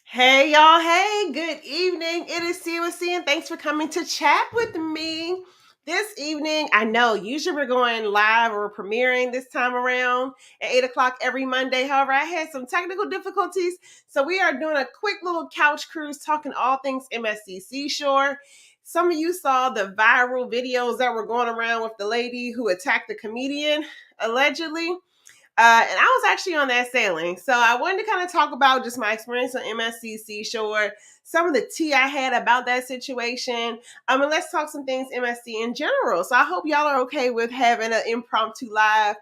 Hey y'all, hey, good evening. It is COC and thanks for coming to chat with me. This evening, I know usually we're going live or premiering this time around at 8 o'clock every Monday. However, I had some technical difficulties. So we are doing a quick little couch cruise talking all things MSC Seashore. Some of you saw the viral videos that were going around with the lady who attacked the comedian, allegedly. And I was actually on that sailing. So I wanted to kind of talk about just my experience on MSC Seashore, some of the tea I had about that situation. And let's talk some things MSC in general. So I hope y'all are okay with having an impromptu live.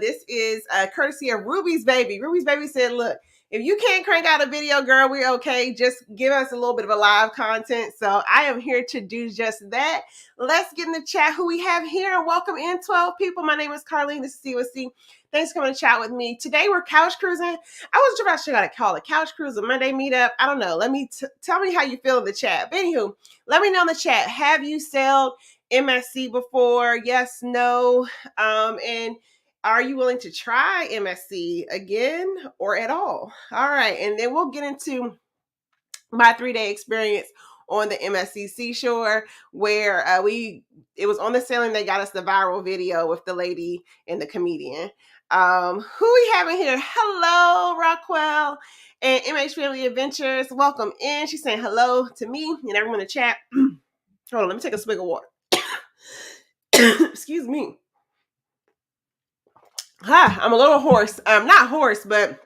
This is courtesy of Ruby's Baby. Ruby's Baby said, look, if you can't crank out a video, girl, we're okay. Just give us a little bit of a live content. So I am here to do just that. Let's get in the chat who we have here and welcome in 12 people. My name is Carlene. This is COC. Thanks for coming to chat with me. Today we're couch cruising. I wasn't sure if I should gotta call it couch cruise or Monday meetup. I don't know. Tell me how you feel in the chat. But anywho, let me know in the chat. Have you sailed MSC before? Yes, no. And are you willing to try MSC again or at all? All right, and then we'll get into my 3-day experience on the MSC Seashore, where it was on the sailing they got us the viral video with the lady and the comedian. Who we having here? Hello, Rockwell and MH Family Adventures. Welcome in. She's saying hello to me and everyone in the chat. Hold on, let me take a swig of water. Excuse me. Hi, I'm a little hoarse. I'm not hoarse, but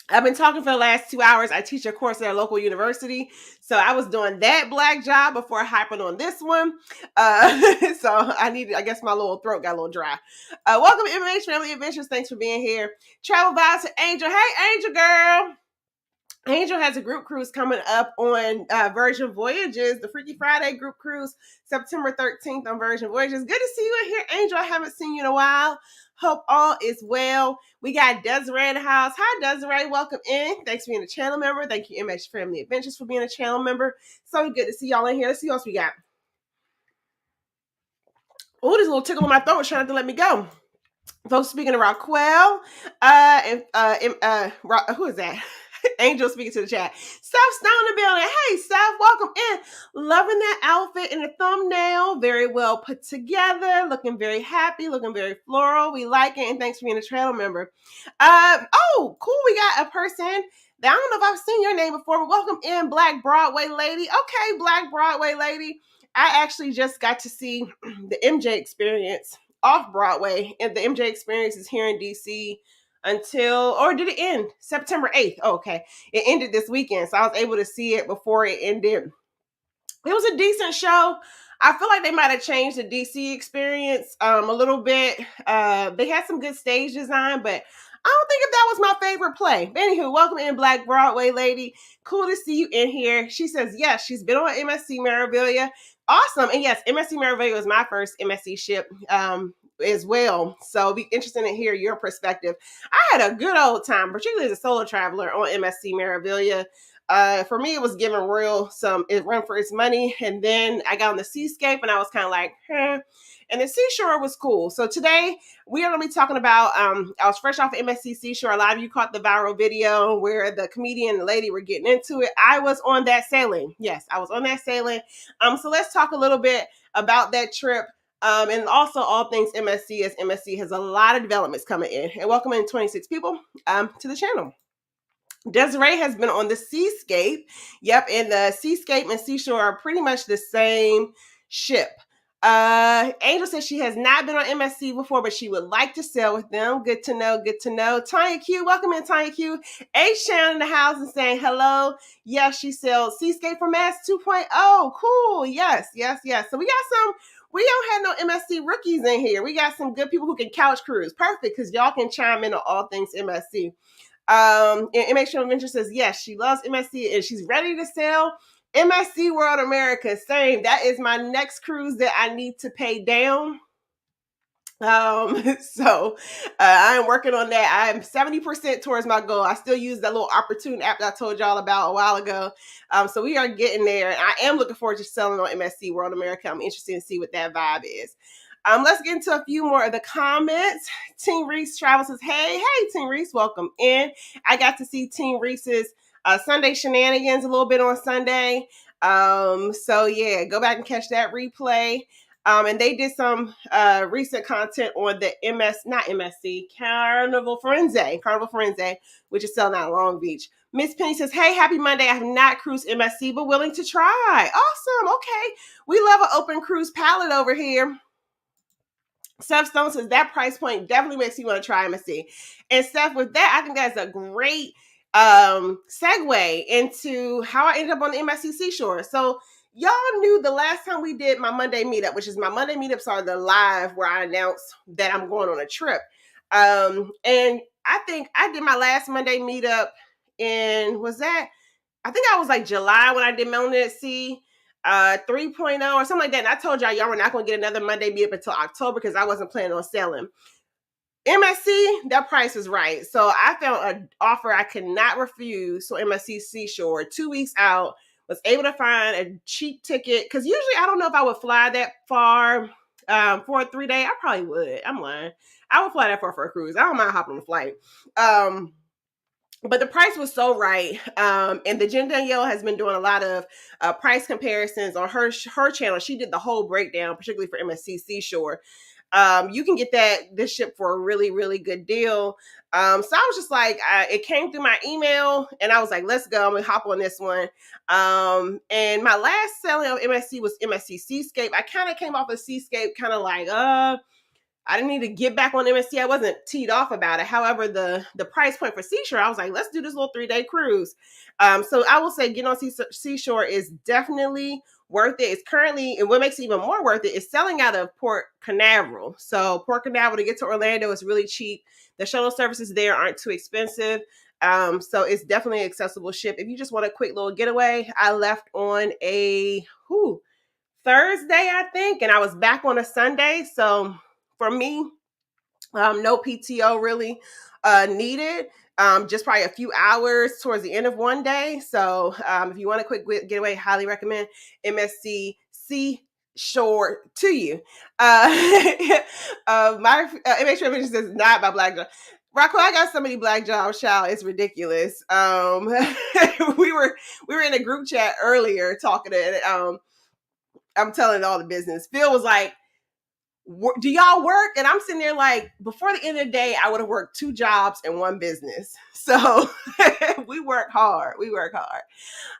I've been talking for the last 2 hours. I teach a course at a local university. So I was doing that black job before hopping on this one. So I guess my little throat got a little dry. Welcome to MH Family Adventures. Thanks for being here. Travel vibes to Angel. Hey, Angel girl. Angel has a group cruise coming up on Virgin Voyages, the Freaky Friday group cruise, September 13th on Virgin Voyages. Good to see you in here, Angel. I haven't seen you in a while. Hope all is well. We got Desiree in the house. Hi, Desiree. Welcome in. Thanks for being a channel member. Thank you, MH Family Adventures, for being a channel member. So good to see y'all in here. Let's see what else we got. Oh, there's a little tickle in my throat trying to let me go. Folks speaking to Raquel. Who is that? Angel speaking to the chat. Steph's down in the building. Hey, Steph, welcome in. Loving that outfit in the thumbnail. Very well put together. Looking very happy. Looking very floral. We like it. And thanks for being a channel member. Oh, cool. We got a person. I don't know if I've seen your name before, but welcome in, Black Broadway Lady. Okay, Black Broadway Lady. I actually just got to see the MJ Experience off Broadway, and the MJ Experience is here in DC until, or did it end September 8th? Oh, okay. It ended this weekend, so I was able to see it before it ended. It was a decent show. I feel like they might have changed the DC Experience a little bit. They had some good stage design, but I don't think if that was my favorite play. But anywho, welcome in, Black Broadway Lady. Cool to see you in here. She says, yes, she's been on MSC Meraviglia. Awesome. And yes, MSC Meraviglia was my first MSC ship as well. So it'll be interesting to hear your perspective. I had a good old time, particularly as a solo traveler on MSC Meraviglia. For me, it was giving it run for its money. And then I got on the Seascape and I was kind of like, And the Seashore was cool. So today we are going to be talking about, I was fresh off of MSC Seashore. A lot of you caught the viral video where the comedian and the lady were getting into it. I was on that sailing. Yes, I was on that sailing. So let's talk a little bit about that trip. And also all things MSC, as MSC has a lot of developments coming in. And welcome in 26 people to the channel. Desiree has been on the Seascape. Yep, and the Seascape and Seashore are pretty much the same ship. Angel says she has not been on MSC before, but she would like to sail with them. Good to know, good to know. Tanya Q, welcome in, Tanya Q. H-Town in the house and saying hello. Yes, she sailed Seascape for Mass 2.0. Cool, yes. So we don't have no MSC rookies in here. We got some good people who can couch cruise. Perfect, because y'all can chime in on all things MSC. And MH Adventure says, yes, she loves MSC and she's ready to sail MSC World America. Same. That is my next cruise that I need to pay down. So I'm working on that. I'm 70% towards my goal. I still use that little opportune app that I told y'all about a while ago. So we are getting there. I am looking forward to selling on MSC World America. I'm interested to see what that vibe is. Let's get into a few more of the comments. Team Reese Travel says, hey, Team Reese, welcome in. I got to see Team Reese's Sunday shenanigans a little bit on Sunday. So yeah, go back and catch that replay. And they did some recent content on the not MSC, Carnival Forense, which is selling out in Long Beach. Miss Penny says, hey, happy Monday. I have not cruised MSC, but willing to try. Awesome. Okay. We love an open cruise palette over here. Steph Stone says that price point definitely makes you want to try MSC. And Steph, with that, I think that's a great segue into how I ended up on the MSC Seashore. So y'all knew the last time we did my Monday meetup, which is my Monday meetups are the live where I announce that I'm going on a trip. And I think I did my last Monday meetup I think I was like July when I did Mountain at Sea 3.0 or something like that. And I told y'all were not going to get another Monday meetup until October because I wasn't planning on selling. MSC, that price is right. So I found an offer I could not refuse. So MSC Seashore, 2 weeks out, was able to find a cheap ticket. Because usually I don't know if I would fly that far for a 3-day. I probably would. I'm lying. I would fly that far for a cruise. I don't mind hopping on a flight. But the price was so right. And the Jen Danielle has been doing a lot of price comparisons on her channel. She did the whole breakdown, particularly for MSC Seashore. You can get this ship for a really, really good deal. So I was just like, it came through my email and I was like, let's go. I'm going to hop on this one. And my last selling of MSC was MSC Seascape. I kind of came off of Seascape kind of like, I didn't need to get back on MSC. I wasn't teed off about it. However, the price point for Seashore, I was like, let's do this little 3-day cruise. So I will say getting on Seashore is definitely worth it. It's currently, and what makes it even more worth it is selling out of Port Canaveral. So Port Canaveral to get to Orlando is really cheap. The shuttle services there aren't too expensive. So it's definitely an accessible ship. If you just want a quick little getaway, I left on a Thursday, I think, and I was back on a Sunday. So for me, no PTO really needed. Just probably a few hours towards the end of one day. So if you want a quick getaway, highly recommend MSC Seashore to you. My MSC Vision says not by Black Job. Rocco, I got so many Black Jobs, child. It's ridiculous. We were in a group chat earlier talking to I'm telling all the business. Phil was like, do y'all work? And I'm sitting there like, before the end of the day, I would have worked 2 jobs and 1 business. So we work hard.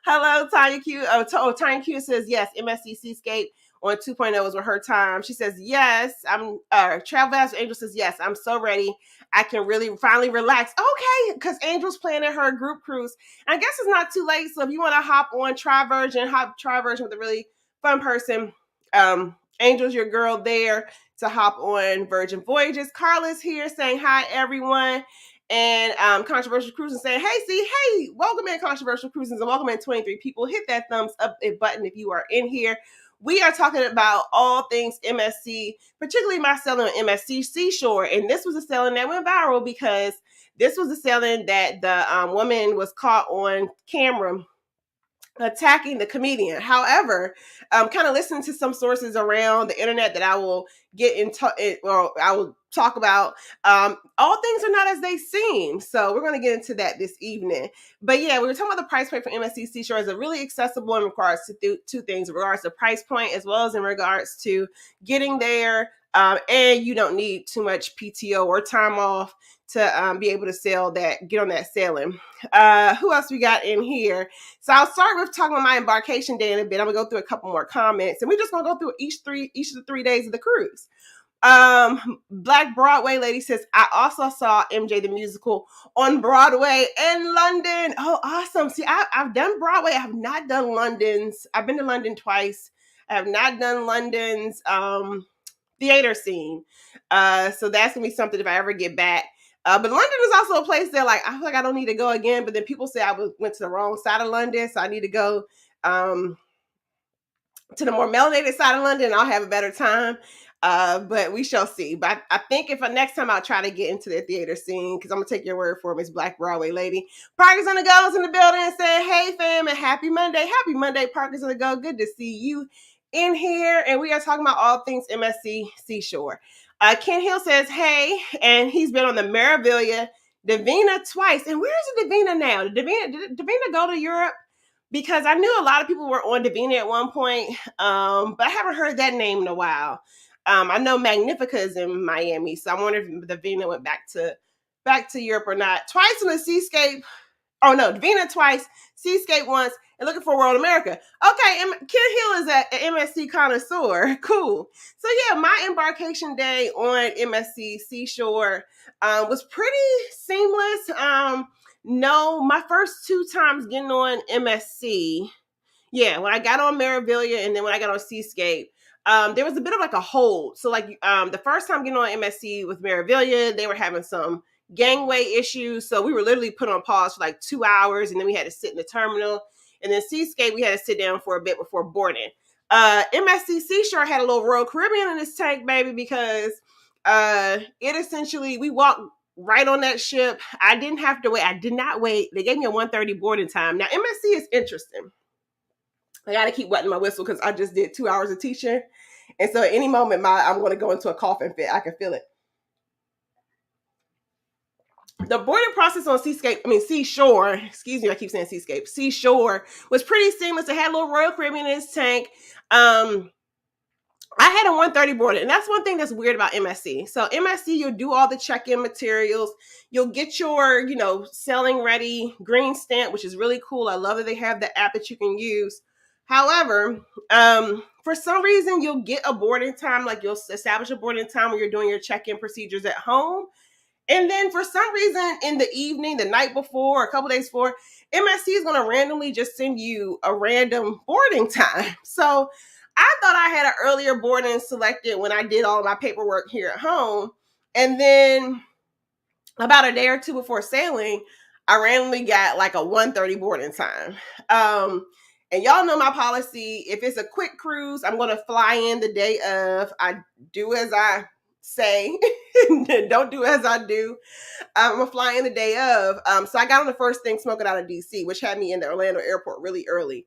Hello, Tanya Q. Tanya Q says, yes, MSC Seascape on 2.0 is with her time. She says, yes, I'm Travel Vast Angel says, yes, I'm so ready. I can really finally relax. Okay, because Angel's planning her group cruise. I guess it's not too late. So if you want to hop on Tri-Virgin with a really fun person, Angel's your girl there to hop on Virgin Voyages. Carla's here saying hi, everyone. And Controversial Cruising saying, hey, welcome in Controversial Cruising and welcome in 23 people. Hit that thumbs up button if you are in here. We are talking about all things MSC, particularly my selling on MSC Seashore. And this was a selling that went viral because this was a selling that the woman was caught on camera attacking the comedian. However, kind of listening to some sources around the internet that I will I will talk about. All things are not as they seem. So we're going to get into that this evening. But yeah, we were talking about the price point for MSC Seashore is really accessible in regards to 2 things, in regards to price point as well as in regards to getting there. And you don't need too much PTO or time off to be able to get on that sailing. Who else we got in here? So I'll start with talking about my embarkation day in a bit. I'm gonna go through a couple more comments, and we're just gonna go through each of the 3 days of the cruise. Black Broadway lady says, I also saw MJ the musical on Broadway in London. Oh, awesome. See, I've done Broadway. I have not done London's. I've been to London twice. I have not done London's theater scene. So that's gonna be something if I ever get back. But London is also a place that, like, I feel like I don't need to go again. But then people say I went to the wrong side of London, so I need to go to the more melanated side of London. And I'll have a better time. But we shall see. But I think next time I'll try to get into the theater scene, because I'm gonna take your word for it, Miss Black Broadway lady. Parker's on the go in the building and saying, hey fam, and happy Monday. Happy Monday, Parker's on the go. Good to see you in here, and we are talking about all things MSC Seashore. Ken Hill says, hey, and he's been on the Meraviglia Divina twice. And where's the Divina now? Did Divina go to Europe? Because I knew a lot of people were on Divina at one point, but I haven't heard that name in a while. I know Magnifica is in Miami, so I wonder if Divina went back to Europe or not. Twice in the Seascape. Oh no, Divina twice, Seascape once, and looking for World America. Okay, Ken Hill is an MSC connoisseur. Cool. So yeah, my embarkation day on MSC Seashore was pretty seamless. No, my first 2 times getting on MSC, yeah, when I got on Meraviglia and then when I got on Seascape, there was a bit of like a hold. So like the first time getting on MSC with Meraviglia, they were having some gangway issues. So we were literally put on pause for like 2 hours, and then we had to sit in the terminal. And then Seascape, we had to sit down for a bit before boarding. MSC Seashore had a little Royal Caribbean in this tank, baby, because it essentially, we walked right on that ship. I didn't have to wait. I did not wait. They gave me a 1:30 boarding time. Now, MSC is interesting. I got to keep wetting my whistle because I just did 2 hours of teaching. And so at any moment, I'm going to go into a coughing fit. I can feel it. The boarding process on Seashore, excuse me, I keep saying Seascape, Seashore was pretty seamless. It had a little Royal Caribbean in its tank. I had a 1:30 boarding, and that's one thing that's weird about MSC. So MSC, you'll do all the check-in materials. You'll get your, sailing ready green stamp, which is really cool. I love that they have the app that you can use. However, for some reason, you'll get a boarding time, like you'll establish a boarding time when you're doing your check-in procedures at home. And then for some reason in the evening, the night before, a couple days before, MSC is going to randomly just send you a random boarding time. So I thought I had an earlier boarding selected when I did all of my paperwork here at home. And then about a day or two before sailing, I randomly got like a 1:30 boarding time. And y'all know my policy. If it's a quick cruise, I'm going to fly in the day of. I do as I say, don't do as I do. I'm gonna fly in the day of. So I got on the first thing smoking out of DC, which had me in the Orlando airport really early.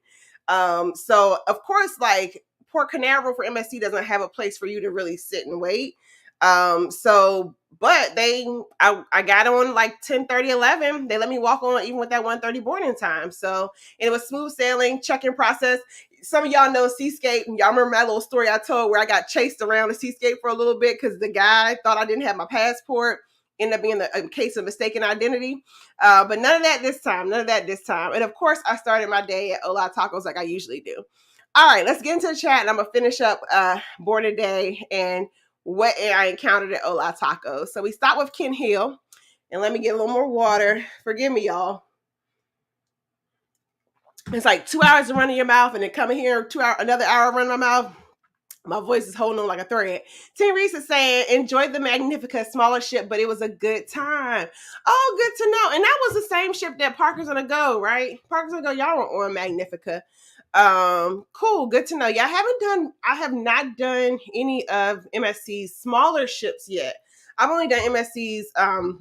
So of course, like Port Canaveral for MSC doesn't have a place for you to really sit and wait. But I got on like 10:30, 11. They let me walk on even with that 1:30 boarding time. So it was smooth sailing, check-in process. Some of y'all know Seascape. Y'all remember my little story I told where I got chased around the Seascape for a little bit because the guy thought I didn't have my passport. Ended up being a case of mistaken identity. But none of that this time. And of course, I started my day at Hola Tacos like I usually do. All right, let's get into the chat and I'm going to finish up boarding day and what I encountered at Hola Tacos. So we stopped with Ken Hill. And let me get a little more water. Forgive me, y'all. It's like 2 hours of running your mouth and then coming here, another hour running my mouth. My voice is holding on like a thread. Tim Reese is saying, enjoyed the Magnifica, smaller ship, but it was a good time. Oh, good to know. And that was the same ship that Parker's Gonna Go, right? Parker's Gonna Go, y'all were on Magnifica. Cool, good to know. Yeah, I have not done any of MSC's smaller ships yet. I've only done MSC's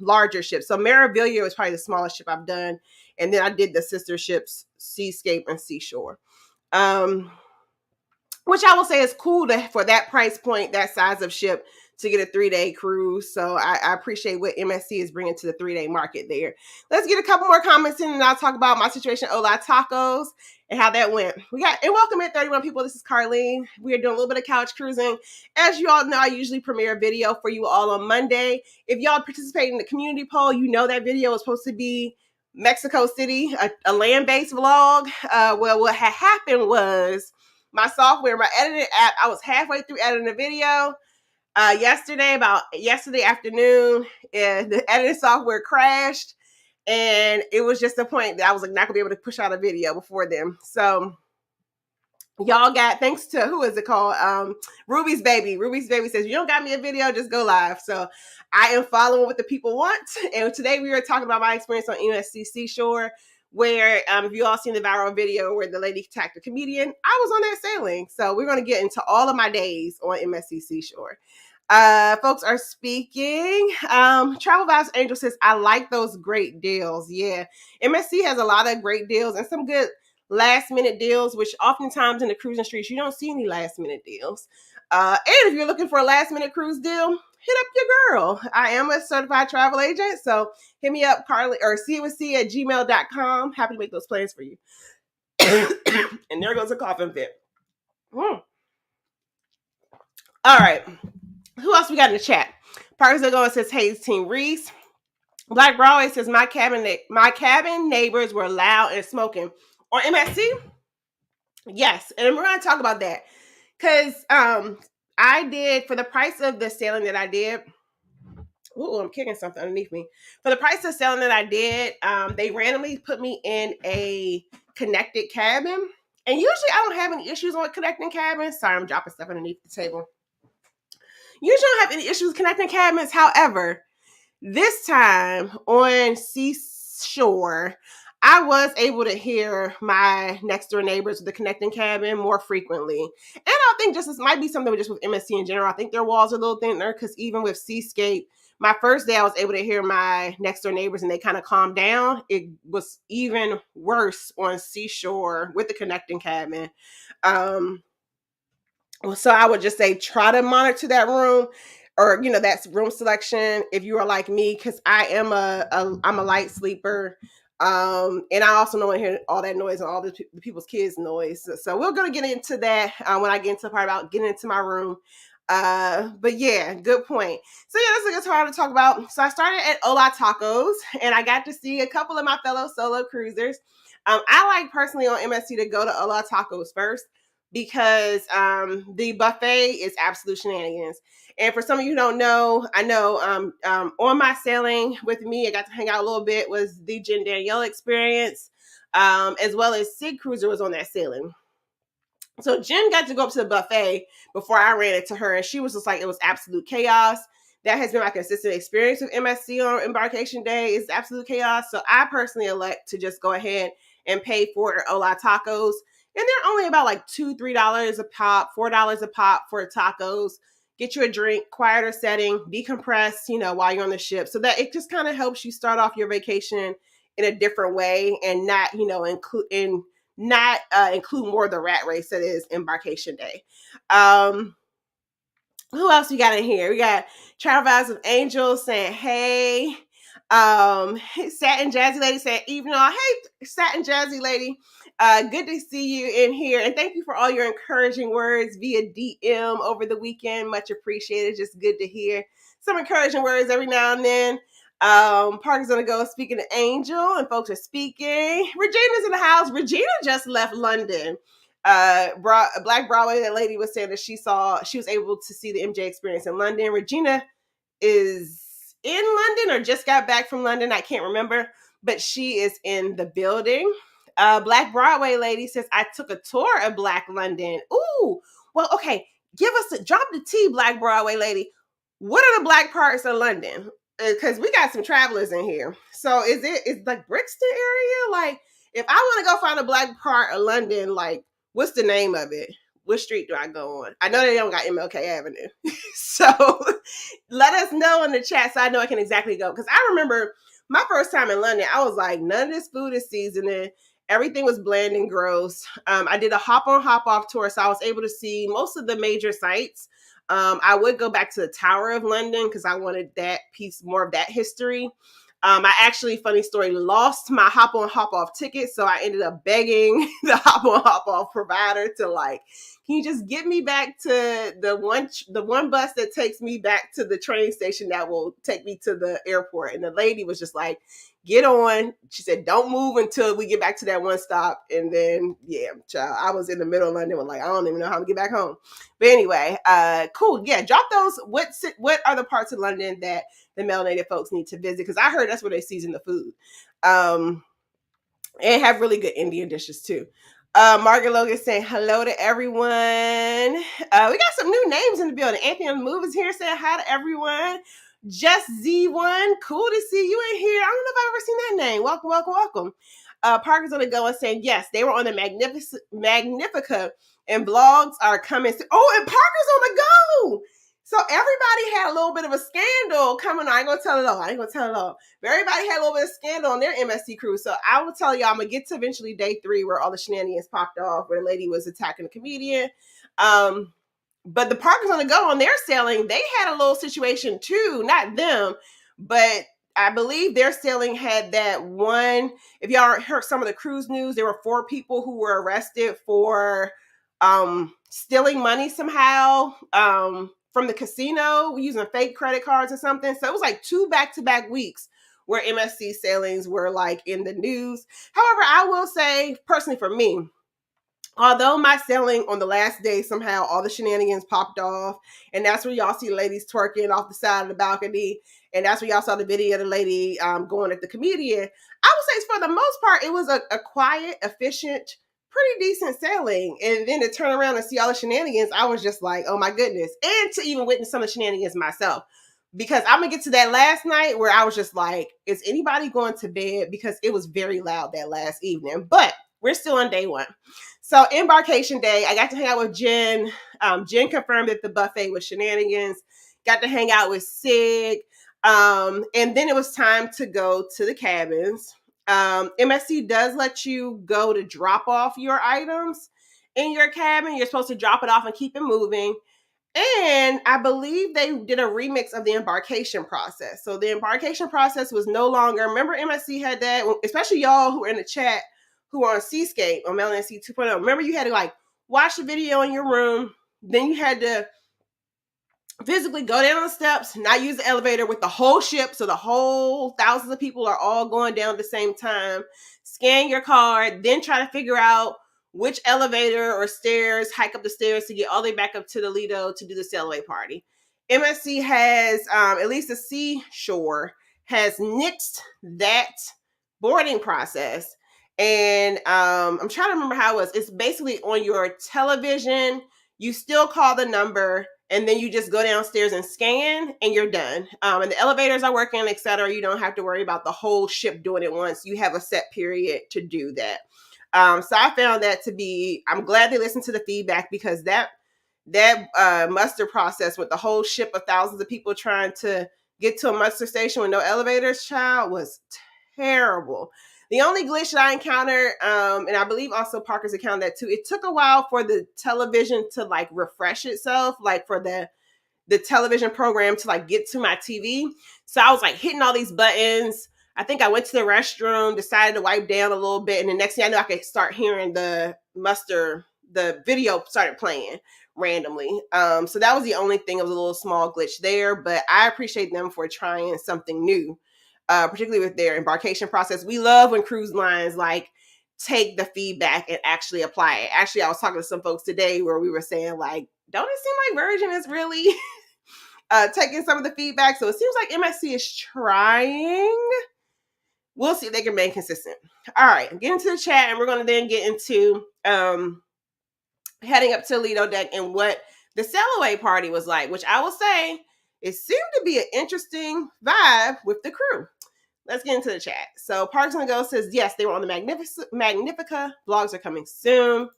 larger ships. So Meraviglia was probably the smallest ship I've done. And then I did the sister ships, Seascape and Seashore. Which I will say is cool for that price point, that size of ship, to get a 3-day cruise. So I appreciate what MSC is bringing to the 3-day market there. Let's get a couple more comments in and I'll talk about my situation at Hola Tacos and how that went. And welcome in 31 people. This is Carlene. We are doing a little bit of couch cruising. As you all know, I usually premiere a video for you all on Monday. If y'all participate in the community poll, you know that video is supposed to be Mexico City, a land-based vlog. Well, what had happened was my software, my editing app, I was halfway through editing the video yesterday afternoon, and the editing software crashed, and it was just a point that I was like not gonna be able to push out a video before then. So y'all got, thanks to, who is it called? Ruby's Baby. Ruby's Baby says, you don't got me a video, just go live. So I am following what the people want. And today we are talking about my experience on MSC Seashore, where if you all seen the viral video where the lady attacked a comedian, I was on that sailing. So we're going to get into all of my days on MSC Seashore. Folks are speaking. Travel Vibes Angel says, I like those great deals. Yeah. MSC has a lot of great deals and some good last minute deals, which oftentimes in the cruising streets, you don't see any last minute deals. And if you're looking for a last minute cruise deal, hit up your girl. I am a certified travel agent. So hit me up, Carly, or cwc@gmail.com. Happy to make those plans for you. And there goes a coughing fit. All right. Who else we got in the chat? Parker's going says, hey, Team Reese. Black Broadway says, my cabin neighbors were loud and smoking. On MSC? Yes. And we're going to talk about that. Because I did, for the price of the sailing that I did, ooh, I'm kicking something underneath me. For the price of selling that I did, they randomly put me in a connected cabin. And usually I don't have any issues with connecting cabins. Sorry, I'm dropping stuff underneath the table. Usually I don't have any issues connecting cabins. However, this time on Seashore, I was able to hear my next door neighbors with the connecting cabin more frequently. And I think just this might be something just with MSC in general. I think their walls are a little thinner because even with Seascape, my first day I was able to hear my next door neighbors and they kind of calmed down. It was even worse on Seashore with the connecting cabin. So I would just say try to monitor that room, or that's room selection if you are like me, because I am I'm a light sleeper, and I also don't want to hear all that noise and all the people's kids noise. So we're gonna get into that when I get into the part about getting into my room. But yeah, good point. So yeah, that's a good part to talk about. So I started at Hola Tacos, and I got to see a couple of my fellow solo cruisers. I like personally on MSC to go to Hola Tacos first, because the buffet is absolute shenanigans. And for some of you who don't know, I know on my sailing with me, I got to hang out a little bit, was the Jen Danielle experience, as well as Sig Cruiser was on that sailing. So Jen got to go up to the buffet before I ran into her, and she was just like, it was absolute chaos. That has been my consistent experience with MSC on Embarcation Day. It's absolute chaos. So I personally elect to just go ahead and pay for Hola Tacos. And they're only about like $2, $3 a pop, $4 a pop for tacos. Get you a drink, quieter setting, decompress, while you're on the ship. So that it just kind of helps you start off your vacation in a different way and not, include more of the rat race that is Embarcation Day. Who else we got in here? We got Travel Vibes of Angels saying, hey. Satin Jazzy Lady saying, evening all. Hey, Satin Jazzy Lady. Good to see you in here. And thank you for all your encouraging words via DM over the weekend. Much appreciated. Just good to hear some encouraging words every now and then. Parker's gonna go speaking to Angel, and folks are speaking. Regina's in the house. Regina just left London. Black Broadway, that lady was saying that she was able to see the MJ experience in London. Regina is in London or just got back from London. I can't remember, but she is in the building. Black Broadway lady says, I took a tour of Black London. Ooh, well, okay. Drop the tea, Black Broadway lady. What are the black parts of London? Because we got some travelers in here. So is like Brixton area? Like, if I want to go find a black part of London, like, what's the name of it? What street do I go on? I know they don't got MLK Avenue. So let us know in the chat so I know I can exactly go. Because I remember my first time in London, I was like, none of this food is seasoning. Everything was bland and gross. I did a hop on, hop off tour, so I was able to see most of the major sites. I would go back to the Tower of London because I wanted that piece, more of that history. I actually, funny story, lost my hop on, hop off ticket. So I ended up begging the hop on, hop off provider to like, can you just get me back to the one bus that takes me back to the train station that will take me to the airport? And the lady was just like, get on. She said, don't move until we get back to that one stop. And then, yeah, child, I was in the middle of London with like, I don't even know how to get back home. But anyway, cool. Yeah, drop those. What are the parts of London that the melanated folks need to visit? Because I heard that's where they season the food. And have really good Indian dishes too. Margaret Logan saying hello to everyone. We got some new names in the building. Anthony on the Move is here saying hi to everyone. Just Z1, cool to see you in here. I don't know if I've ever seen that name. Welcome, welcome, welcome. Parker's on the go and saying, yes, they were on the Magnifica, and vlogs are coming. Oh, and Parker's on the go. So everybody had a little bit of a scandal coming on. I ain't gonna tell it all. But everybody had a little bit of scandal on their MSC cruise. So I will tell y'all, I'm gonna get to eventually day 3 where all the shenanigans popped off, where the lady was attacking a comedian. But the Parkers on the Go on their sailing, they had a little situation too. Not them, but I believe their sailing had that one. If y'all heard some of the cruise news, there were 4 people who were arrested for stealing money somehow from the casino using fake credit cards or something. So it was like 2 back-to-back weeks where MSC sailings were like in the news. However, I will say personally for me, although my sailing on the last day, somehow all the shenanigans popped off, and that's where y'all see ladies twerking off the side of the balcony, and that's where y'all saw the video of the lady going at the comedian. I would say for the most part, it was a quiet, efficient, pretty decent sailing. And then to turn around and see all the shenanigans, I was just like, oh my goodness. And to even witness some of the shenanigans myself. Because I'm going to get to that last night where I was just like, is anybody going to bed? Because it was very loud that last evening. But we're still on day 1. So embarkation day, I got to hang out with Jen. Jen confirmed that the buffet was shenanigans. Got to hang out with Sig. And then it was time to go to the cabins. MSC does let you go to drop off your items in your cabin. You're supposed to drop it off and keep it moving. And I believe they did a remix of the embarkation process. So the embarkation process was no longer, remember MSC had that, especially y'all who are in the chat, who are on Seascape on MSC 2.0. Remember you had to like watch the video in your room. Then you had to physically go down the steps, not use the elevator with the whole ship. So the whole thousands of people are all going down at the same time. Scan your card, then try to figure out which elevator or stairs, hike up the stairs to get all the way back up to the Lido to do the sail away party. MSC has, at least the Seashore, has nixed that boarding process. And I'm trying to remember how it was. It's basically on your television. You still call the number, and then you just go downstairs and scan, and you're done. And the elevators are working, etc. You don't have to worry about the whole ship doing it once. You have a set period to do that. So I found that to be, I'm glad they listened to the feedback, because that muster process with the whole ship of thousands of people trying to get to a muster station with no elevators, child, was terrible. The only glitch that I encountered, and I believe also Parker's encountered that too, it took a while for the television to like refresh itself, like for the television program to like get to my TV. So I was like hitting all these buttons. I think I went to the restroom, decided to wipe down a little bit, and the next thing I knew, I could start hearing the video started playing randomly. So that was the only thing. It was a little small glitch there, but I appreciate them for trying something new. Particularly with their embarkation process. We love when cruise lines like take the feedback and actually apply it. Actually, I was talking to some folks today where we were saying like, don't it seem like Virgin is really taking some of the feedback? So it seems like MSC is trying. We'll see if they can remain consistent. All right, get into the chat, and we're going to then get into heading up to Lido deck and what the sail away party was like, which I will say, it seemed to be an interesting vibe with the crew. Let's get into the chat. So Parks on the Go says, yes, they were on the Magnifica. Vlogs are coming soon.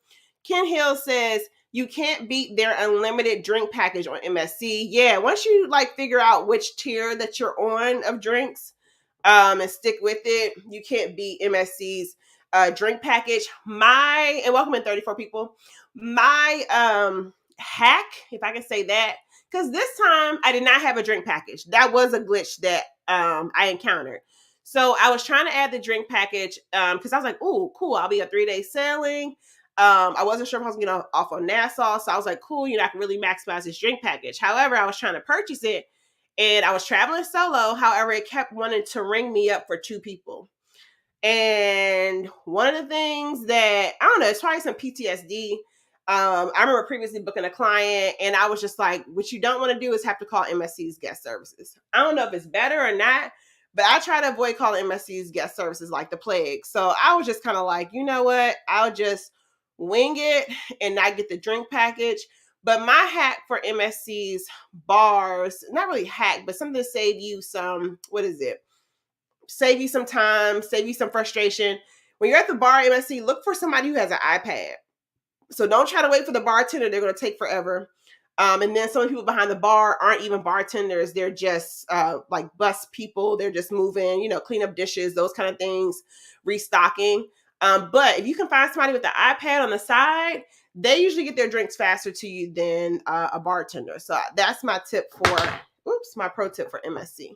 Ken Hill says, you can't beat their unlimited drink package on MSC. Yeah, once you like figure out which tier that you're on of drinks and stick with it, you can't beat MSC's drink package. And welcome in 34 people. My hack, if I can say that, because this time I did not have a drink package. That was a glitch that I encountered. So I was trying to add the drink package because I was like, oh, cool, I'll be a 3-day sailing. I wasn't sure if I was going to get off on Nassau. So I was like, cool, I can really maximize this drink package. However, I was trying to purchase it, and I was traveling solo. However, it kept wanting to ring me up for 2 people. And one of the things that, I don't know, it's probably some PTSD. I remember previously booking a client, and I was just like, what you don't want to do is have to call MSC's guest services. I don't know if it's better or not, but I try to avoid calling MSC's guest services like the plague. So I was just kind of like, you know what? I'll just wing it and not get the drink package. But my hack for MSC's bars, not really hack, but something to save you some, save you some time, save you some frustration. When you're at the bar at MSC, look for somebody who has an iPad. So don't try to wait for the bartender. They're going to take forever. And then some of the people behind the bar aren't even bartenders. They're just like bus people. They're just moving, clean up dishes, those kind of things, restocking. But if you can find somebody with the iPad on the side, they usually get their drinks faster to you than a bartender. So that's my tip my pro tip for MSC.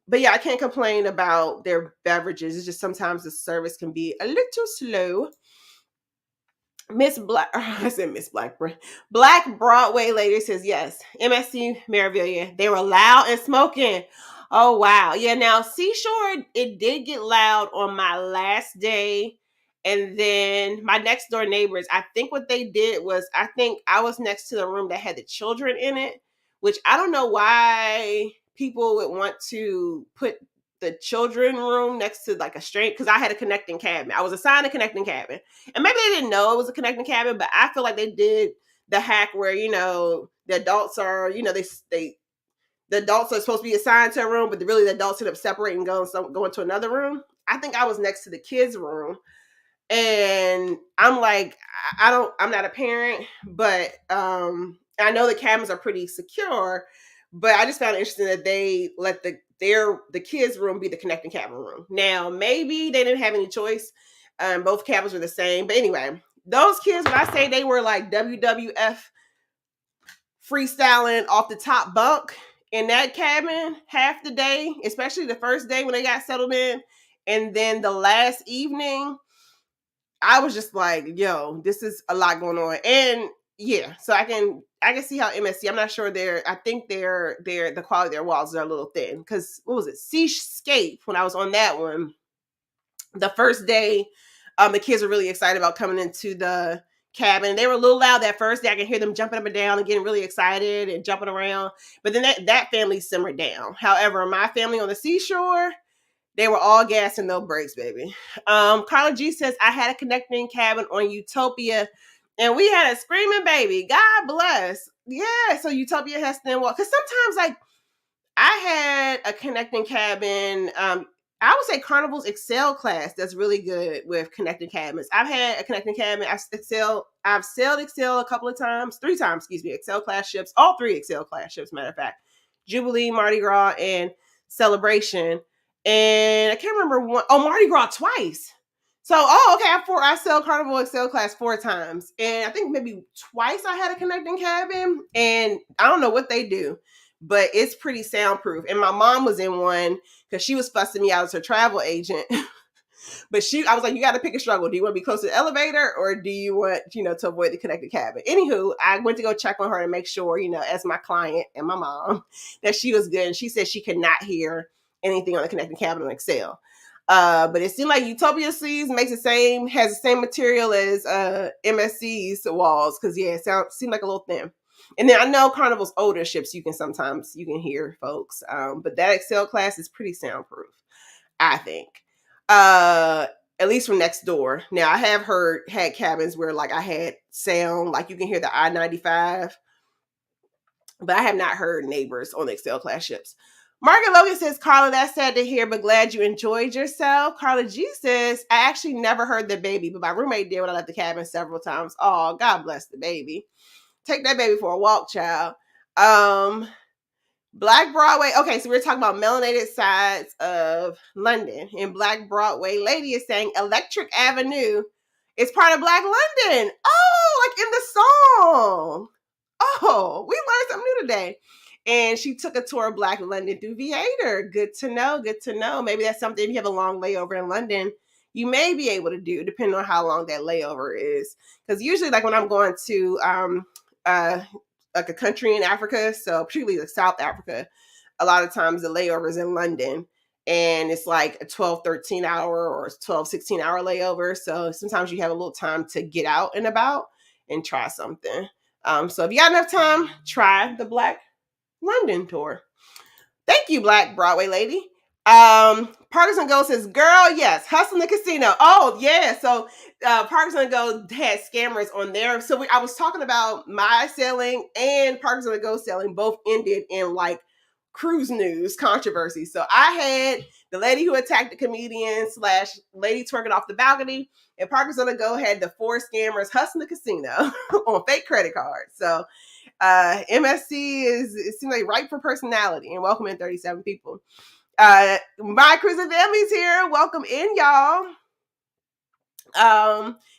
But yeah, I can't complain about their beverages. It's just sometimes the service can be a little slow. Miss Black, I said Miss Blackburn. Black Broadway lady says yes. MSC Maravillia. They were loud and smoking. Oh wow. Yeah, now Seashore, it did get loud on my last day. And then my next door neighbors, I think what they did was I think I was next to the room that had the children in it, which I don't know why people would want to put the children room next to like a straight, because I had a connecting cabin. I was assigned a connecting cabin. And maybe they didn't know it was a connecting cabin, but I feel like they did the hack where, the adults are, the adults are supposed to be assigned to a room, but really the adults end up separating and going to another room. I think I was next to the kids' room. And I'm like, I'm not a parent, but I know the cabins are pretty secure, but I just found it interesting that they let the kids' room be the connecting cabin room. Now, maybe they didn't have any choice. Both cabins were the same. But anyway, those kids, when I say they were like WWF freestyling off the top bunk in that cabin half the day, especially the first day when they got settled in, and then the last evening, I was just like, yo, this is a lot going on. And yeah, so I can see how MSC, I'm not sure I think the quality of their walls are a little thin. Because what was it? Seascape, when I was on that one, the first day, the kids were really excited about coming into the cabin. They were a little loud that first day. I can hear them jumping up and down and getting really excited and jumping around. But then that family simmered down. However, my family on the seashore, they were all gas and no brakes, baby. Carla G says, I had a connecting cabin on Utopia and we had a screaming baby. God bless. Yeah, so Utopia has to walk. Because sometimes, like, I had a connecting cabin. I would say Carnival's Excel class that's really good with connecting cabins. I've had a connecting cabin. I've sailed Excel a couple of times, 3 times, excuse me, Excel class ships, all 3 Excel class ships, matter of fact. Jubilee, Mardi Gras, and Celebration. And I can't remember Mardi Gras twice. So, okay, I sailed Carnival Excel class 4 times. And I think maybe twice I had a connecting cabin. And I don't know what they do, but it's pretty soundproof. And my mom was in one because she was fussing me out as her travel agent. But I was like, you got to pick a struggle. Do you want to be close to the elevator or do you want, to avoid the connected cabin? Anywho, I went to go check on her to make sure, as my client and my mom, that she was good. And she said she could not hear anything on the connecting cabin on Excel. But it seemed like Utopia Seas has the same material as MSC's walls. Cause yeah, it seemed like a little thin. And then I know Carnival's older ships, you can hear folks. But that Excel class is pretty soundproof, I think. At least from next door. Now I have had cabins where like I had sound, like you can hear the I-95, but I have not heard neighbors on the Excel class ships. Margaret Logan says, Carla, that's sad to hear, but glad you enjoyed yourself. Carla G says, I actually never heard the baby, but my roommate did when I left the cabin several times. Oh, God bless the baby. Take that baby for a walk, child. Black Broadway. Okay, so we're talking about melanated sides of London. And Black Broadway lady is saying Electric Avenue is part of Black London. Oh, like in the song. Oh, we learned something new today. And she took a tour of Black London through Viator. Good to know. Good to know. Maybe that's something, if you have a long layover in London, you may be able to do, depending on how long that layover is. Because usually, like when I'm going to like a country in Africa, so particularly like South Africa, a lot of times the layover is in London. And it's like a 12, 13 hour or 12, 16 hour layover. So sometimes you have a little time to get out and about and try something. So if you got enough time, try the Black London tour. Thank you, Black Broadway lady. Parkers and Go says, girl, yes, hustling the casino. Oh, yeah. So Parkers and Go had scammers on there. So I was talking about my sailing and Parkers and Go sailing both ended in like cruise news controversy. So I had the lady who attacked the comedian / lady twerking off the balcony, and Parker's on the go had the 4 scammers hustling the casino on fake credit cards. So MSC it seems like ripe for personality and welcoming 37 people. My cruising family's here. Welcome in, y'all.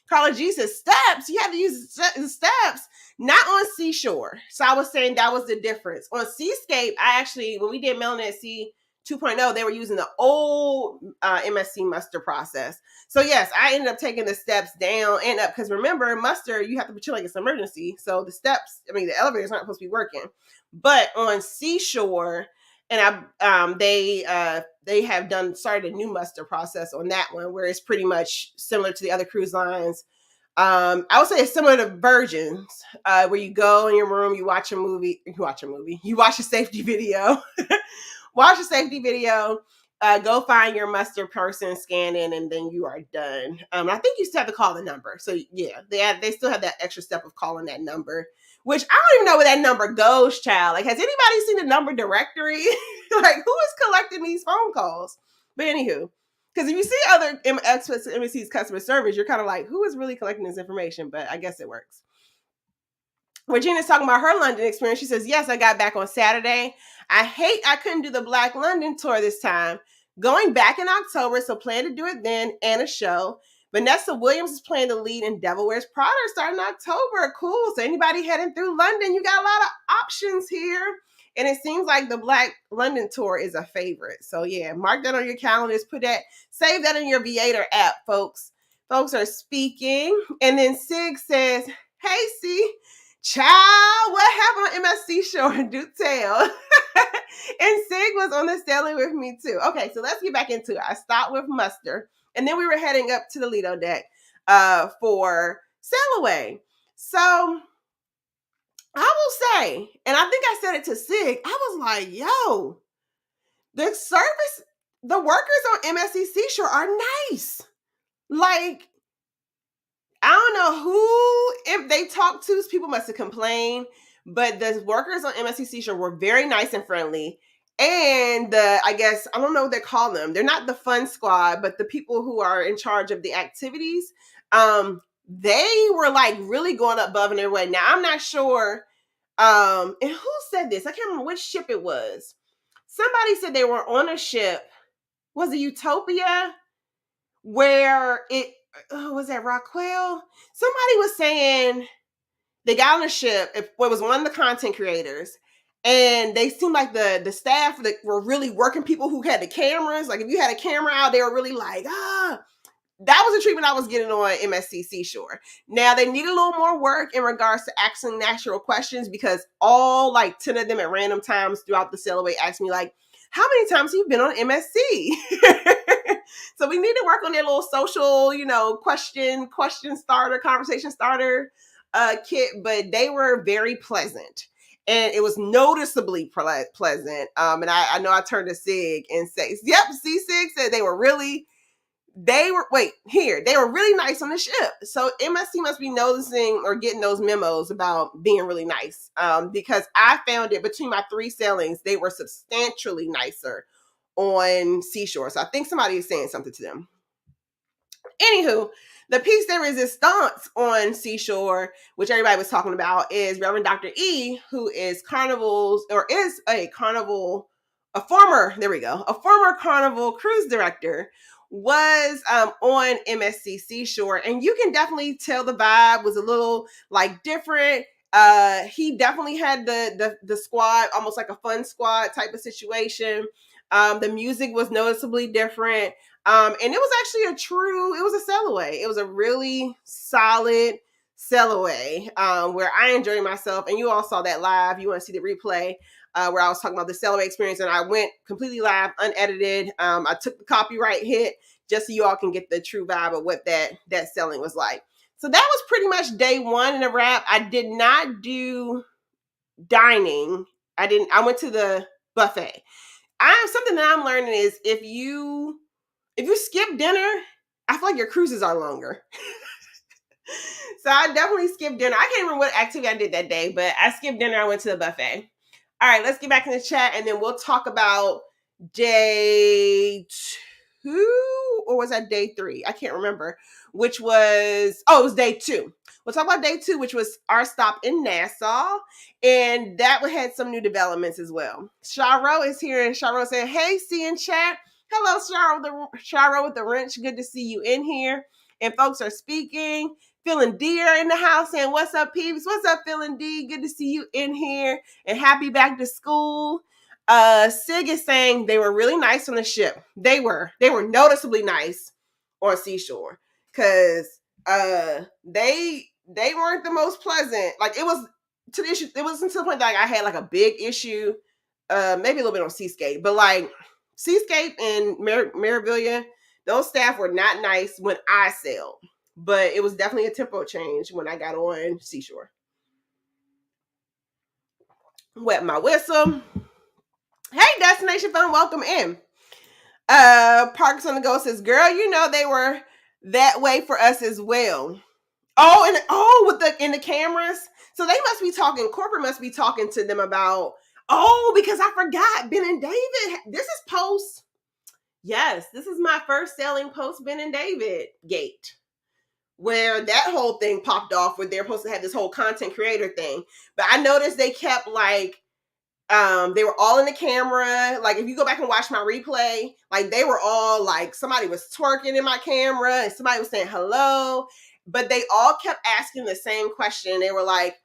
Carla G says steps. You have to use steps, not on Seashore. So I was saying that was the difference. On Seascape, I actually, when we did Melanin at Sea 2.0, they were using the old MSC muster process. So yes, I ended up taking the steps down and up because remember, muster, you have to pretend like it's an emergency. So the steps, the elevators aren't supposed to be working. But on Seashore, and they have started a new muster process on that one where it's pretty much similar to the other cruise lines. I would say it's similar to Virgins, where you go in your room, you watch a safety video, go find your muster person, scan in, and then you are done. I think you still have to call the number. So yeah, they still have that extra step of calling that number, which I don't even know where that number goes, child. Like, has anybody seen the number directory? Like, who is collecting these phone calls? But anywho, because if you see other experts at MSC's customer service, you're kind of like, who is really collecting this information? But I guess it works. Regina's talking about her London experience. She says, yes, I got back on Saturday. I hate I couldn't do the Black London tour this time. Going back in October, so plan to do it then and a show. Vanessa Williams is playing the lead in Devil Wears Prada starting October. Cool. So anybody heading through London, you got a lot of options here. And it seems like the Black London tour is a favorite. So yeah, mark that on your calendars. Save that in your Viator app, folks. Folks are speaking. And then Sig says, hey, C, child, what happened on MSC Seashore? Do tell. And Sig was on the sailing with me too. Okay, so let's get back into it. I stopped with muster. And then we were heading up to the Lido deck for sail away. So I will say, and I think I said it to Sig, I was like, yo, the workers on MSC Seashore are nice. Like, I don't know if they talked to, people must have complained, but the workers on MSC Seashore were very nice and friendly. And I don't know what they call them. They're not the fun squad, but the people who are in charge of the activities, they were like really going above and their way. Now, I'm not sure. And who said this? I can't remember which ship it was. Somebody said they were on a ship. Was it Utopia? Where was that Rockwell? Somebody was saying they got on a ship. It was one of the content creators. And they seemed like the staff that were really working people who had the cameras. Like if you had a camera out, they were really like, that was the treatment I was getting on MSC Seashore. Now they need a little more work in regards to asking natural questions because all like 10 of them at random times throughout the sail away asked me like, how many times have you been on MSC? So we need to work on their little social, question starter, conversation starter kit, but they were very pleasant. And it was noticeably pleasant. And I know I turned to Sig and say, yep, Sig said they were really nice on the ship. So MSC must be noticing or getting those memos about being really nice. Because I found it between my 3 sailings, they were substantially nicer on Seashore. So I think somebody is saying something to them. Anywho, the piece de resistance on Seashore, which everybody was talking about, is Reverend Dr. E, who is a former Carnival cruise director, was on MSC Seashore. And you can definitely tell the vibe was a little like different. He definitely had the squad, almost like a fun squad type of situation. The music was noticeably different. And it was actually it was a sail away. It was a really solid sail away where I enjoyed myself. And you all saw that live. You want to see the replay where I was talking about the sail away experience. And I went completely live, unedited. I took the copyright hit just so you all can get the true vibe of what that sailing was like. So that was pretty much day 1 in a wrap. I did not do dining. I went to the buffet. Something that I'm learning is if you skip dinner, I feel like your cruises are longer. So I definitely skipped dinner. I can't remember what activity I did that day, but I skipped dinner. I went to the buffet. All right, let's get back in the chat and then we'll talk about day 2, or was that day 3? I can't remember. Which was, it was day 2. We'll talk about day 2, which was our stop in Nassau. And that had some new developments as well. Sharo is here, and Sharo saying, hey, see in chat. Hello, Sharo with the wrench. Good to see you in here. And folks are speaking. Feeling D are in the house saying, what's up, peeps? What's up, Feeling D? Good to see you in here. And happy back to school. Sig is saying they were really nice on the ship. They were noticeably nice on Seashore. Because they weren't the most pleasant. Like, it was to the issue, it wasn't to the point that I had like a big issue. Maybe a little bit on Seascape. But like Seascape and Meraviglia, those staff were not nice when I sailed. But it was definitely a tempo change when I got on Seashore. Wet my whistle. Hey, Destination Fun, welcome in. Parks on the Go says, girl, you know they were that way for us as well. In the cameras. So they must be talking, corporate must be talking to them about, because I forgot, Ben and David. This is post. Yes, this is my first sailing post Ben and David gate, where that whole thing popped off, where they're supposed to have this whole content creator thing. But I noticed they kept like, they were all in the camera. Like if you go back and watch my replay, like they were all like, somebody was twerking in my camera and somebody was saying hello, but they all kept asking the same question. They were like,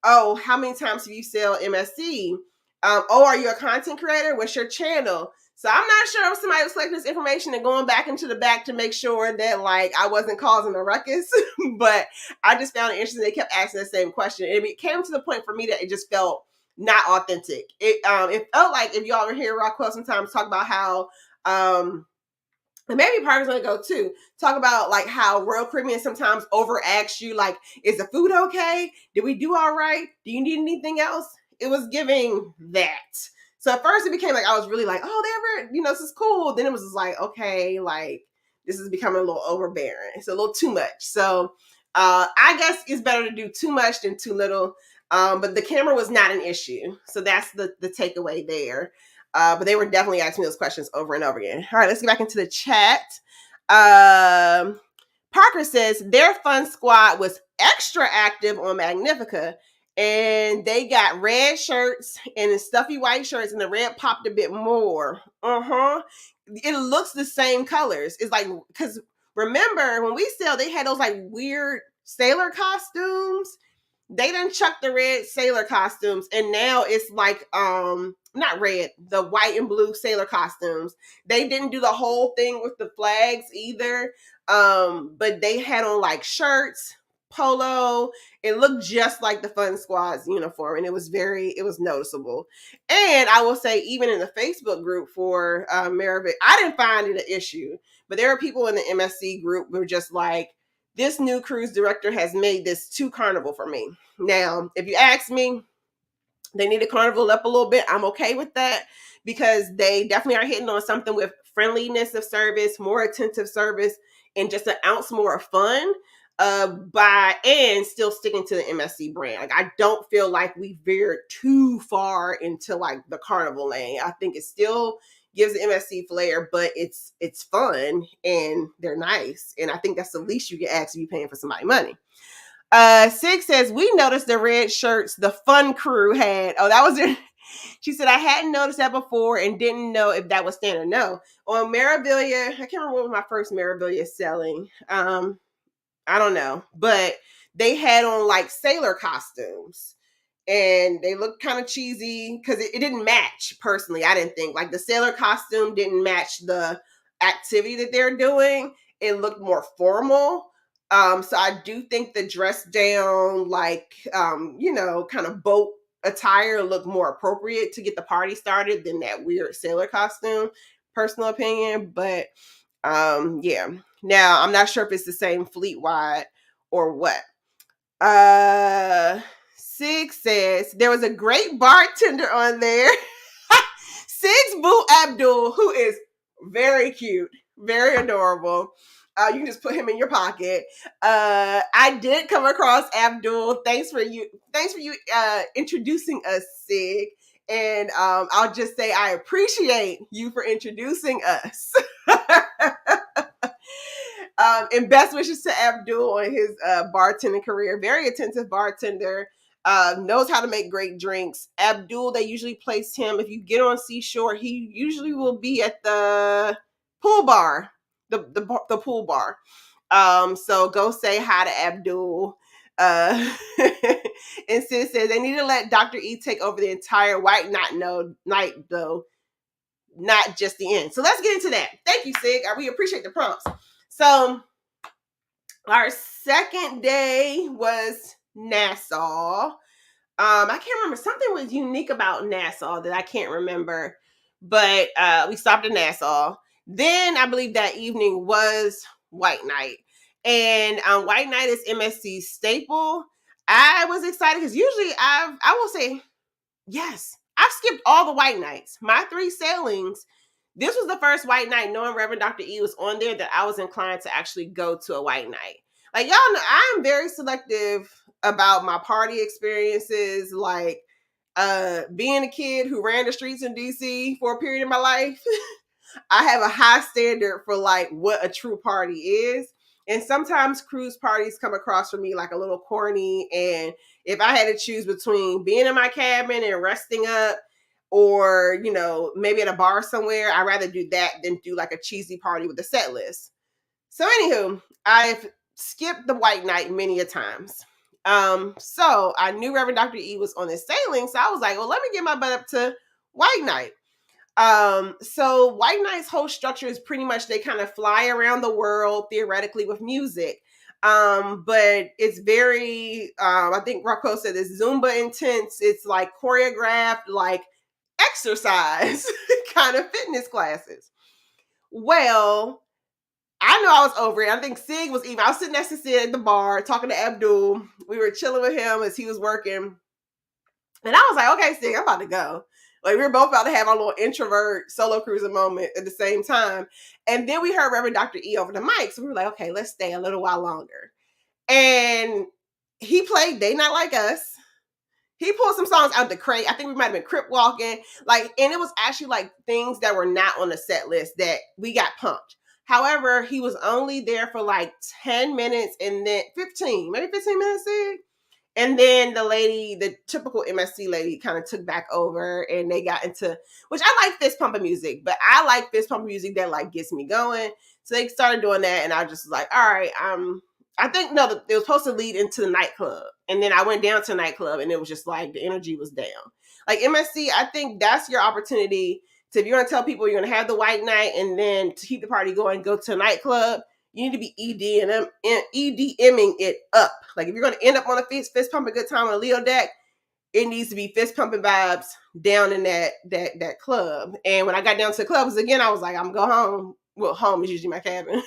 oh, how many times have you sailed MSC? Are you a content creator? What's your channel? So I'm not sure if somebody was collecting this information and going back into the back to make sure that like I wasn't causing a ruckus, but I just found it interesting. They kept asking the same question. And it came to the point for me that it just felt not authentic. It felt like, if y'all ever hear Rockwell sometimes talk about how, and maybe Parker's gonna go too, talk about like how Royal Caribbean sometimes over asks you like, is the food okay? Did we do all right? Do you need anything else? It was giving that. So at first it became like I was really like, this is cool. Then it was just like, okay, like this is becoming a little overbearing. It's a little too much. So I guess it's better to do too much than too little. But the camera was not an issue. So that's the takeaway there. But they were definitely asking me those questions over and over again. All right, let's get back into the chat. Parker says their fun squad was extra active on Magnifica. And they got red shirts and stuffy white shirts, and the red popped a bit more. It looks the same colors. It's like, because remember when we sailed, they had those like weird sailor costumes. They done chuck the red sailor costumes, and now it's like not red, the white and blue sailor costumes. They didn't do the whole thing with the flags either. But they had on like shirts, polo. It looked just like the Fun Squad's uniform, and it was noticeable. And I will say, even in the Facebook group for Meraviglia, I didn't find it an issue, but there are people in the MSC group who were just like, this new cruise director has made this too carnival for me. Now, if you ask me, they need to carnival up a little bit. I'm okay with that, because they definitely are hitting on something with friendliness of service, more attentive service, and just an ounce more of fun. And still sticking to the MSC brand. Like, I don't feel like we veered too far into like the carnival lane. I think it still gives the MSC flair, but it's fun and they're nice. And I think that's the least you can ask if you're paying for somebody's money. Sig says, we noticed the red shirts the fun crew had. Oh, that was it. She said, I hadn't noticed that before and didn't know if that was standard. No. On Meraviglia, I can't remember what was my first Meraviglia selling. I don't know. But they had on like sailor costumes. And they looked kind of cheesy because it didn't match, personally. I didn't think. Like, the sailor costume didn't match the activity that they're doing. It looked more formal. So I do think the dress down, like, kind of boat attire looked more appropriate to get the party started than that weird sailor costume. Personal opinion. But, yeah. Now, I'm not sure if it's the same fleet-wide or what. Sig says there was a great bartender on there. Sig's boo Abdul, who is very cute, very adorable. You can just put him in your pocket. I did come across Abdul. Thanks for you introducing us, Sig. And I'll just say I appreciate you for introducing us. And best wishes to Abdul on his bartending career. Very attentive bartender. Knows how to make great drinks. Abdul, they usually place him, if you get on Seashore, he usually will be at the pool bar, the pool bar. So go say hi to Abdul. And Sid says they need to let Dr. E take over the entire White Night though, not just the end. So let's get into that. Thank you, Sig. We appreciate the prompts. So our second day was Nassau. I can't remember. Something was unique about Nassau that I can't remember. But we stopped in Nassau. Then I believe that evening was White Night. And White Night is MSC staple. I was excited because usually I will say, yes, I've skipped all the White Nights. My 3 sailings, this was the first White Night, knowing Reverend Dr. E was on there, that I was inclined to actually go to a White Night. Like, y'all know, I'm very selective about my party experiences. Like, being a kid who ran the streets in DC for a period of my life, I have a high standard for like what a true party is. And sometimes cruise parties come across for me like a little corny. And if I had to choose between being in my cabin and resting up, or, you know, maybe at a bar somewhere, I'd rather do that than do like a cheesy party with a set list. So anywho, I've skipped the White Night many a times. So I knew Reverend Dr. E was on this sailing. So I was like, well, let me get my butt up to White Night. So White Night's whole structure is pretty much they kind of fly around the world theoretically with music. But it's very, I think Rocco said this, Zumba intense. It's like choreographed, like exercise kind of fitness classes. Well, I know I was over it. I think Sig was even. I was sitting next to Sig at the bar talking to Abdul. We were chilling with him as he was working. And I was like, okay, Sig, I'm about to go. Like, we were both about to have our little introvert solo cruising moment at the same time. And then we heard Reverend Dr. E over the mic. So we were like, okay, let's stay a little while longer. And he played They Not Like Us. He pulled some songs out the crate. I think we might have been crip walking. Like, and it was actually like things that were not on the set list that we got pumped. However, he was only there for like 10 minutes and then 15, maybe 15 minutes in. And then the lady, the typical MSC lady, kind of took back over and they got into, which I like fist pumping music, but I like fist pumping music that like gets me going. So they started doing that and I just was like, all right, I think, no, it was supposed to lead into the nightclub. And then I went down to the nightclub and it was just like the energy was down. Like MSC, I think that's your opportunity to, if you want to tell people you're going to have the White Night and then to keep the party going, go to a nightclub, you need to be EDMing it up. Like if you're going to end up on a fist pumping good time on a Leo deck, it needs to be fist pumping vibes down in that club. And when I got down to the clubs again, I was like, I'm going to go home. Well, home is usually my cabin.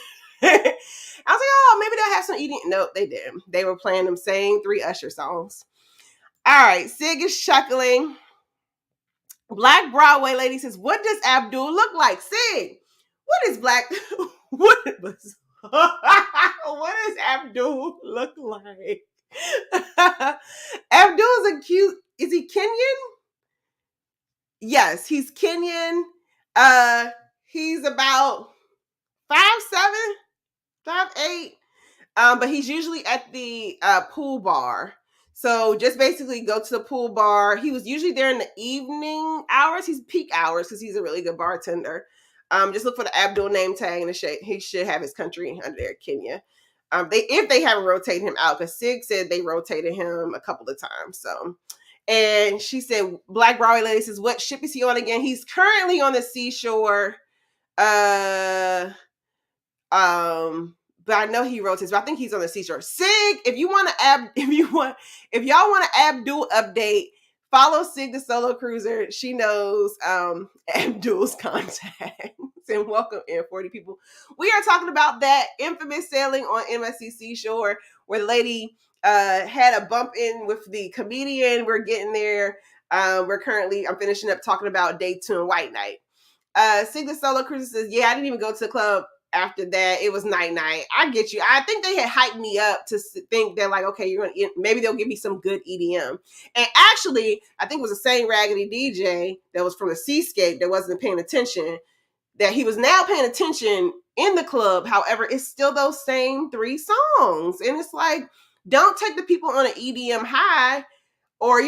I was like, oh, maybe they'll have some eating. Nope, they didn't. They were playing them same 3 Usher songs. All right, Sig is chuckling. Black Broadway lady says, what does Abdul look like? Sig, what is Black? What does Abdul look like? Abdul is a cute, is he Kenyan? Yes, he's Kenyan. He's about 5'7", 5'8". But he's usually at the pool bar. So just basically go to the pool bar. He was usually there in the evening hours. He's peak hours because he's a really good bartender. Just look for the Abdul name tag and he should have his country under there, Kenya. If they haven't rotated him out, because Sig said they rotated him a couple of times. So, and she said, Black Broadway lady says, what ship is he on again? He's currently on the Seashore. But I know he rotates, but I think he's on the Seashore. Sig, if y'all want to Abdul update, follow Sig the Solo Cruiser. She knows Abdul's contacts. And welcome in 40 people. We are talking about that infamous sailing on MSC Seashore where the lady had a bump in with the comedian. We're getting there. I'm finishing up talking about day 2 and White Night. Sig the Solo Cruiser says, yeah, I didn't even go to the club after that, it was night night. I get you. I think they had hyped me up to think that like, okay, you're gonna maybe they'll give me some good EDM. And actually, I think it was the same raggedy DJ that was from the Seascape that wasn't paying attention. That he was now paying attention in the club. However, it's still those same 3 songs, and it's like, don't take the people on an EDM high or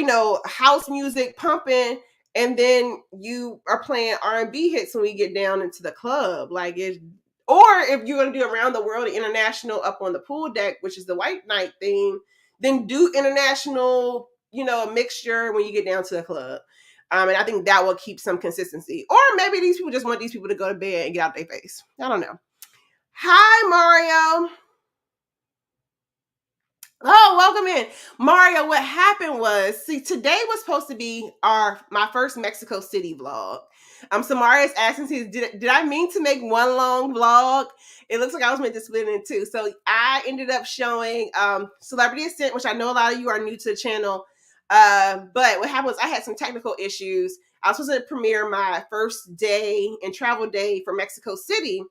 house music pumping, and then you are playing R&B hits when we get down into the club. Like it, or if you're gonna do around the world international up on the pool deck, which is the white night theme, then do international, a mixture when you get down to the club. And I think that will keep some consistency. Or maybe these people just want these people to go to bed and get out their face. I don't know. Hi, Mario. Oh, welcome in. Mario, what happened was, see, today was supposed to be my first Mexico City vlog. So Mario's asking, did I mean to make one long vlog? It looks like I was meant to split it in 2. So I ended up showing Celebrity Ascent, which I know a lot of you are new to the channel. But what happened was I had some technical issues. I was supposed to premiere my first day and travel day for Mexico City.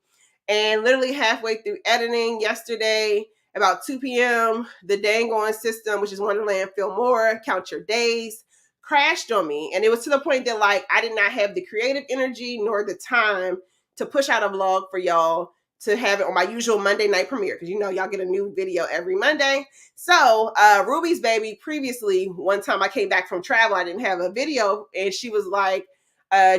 And literally halfway through editing yesterday, about 2 p.m., the dang on system, which is Wonderland Feel More, Count Your Days, crashed on me. And it was to the point that like I did not have the creative energy nor the time to push out a vlog for y'all to have it on my usual Monday night premiere. Because y'all get a new video every Monday. So Ruby's baby, previously, one time I came back from travel, I didn't have a video. And she was like,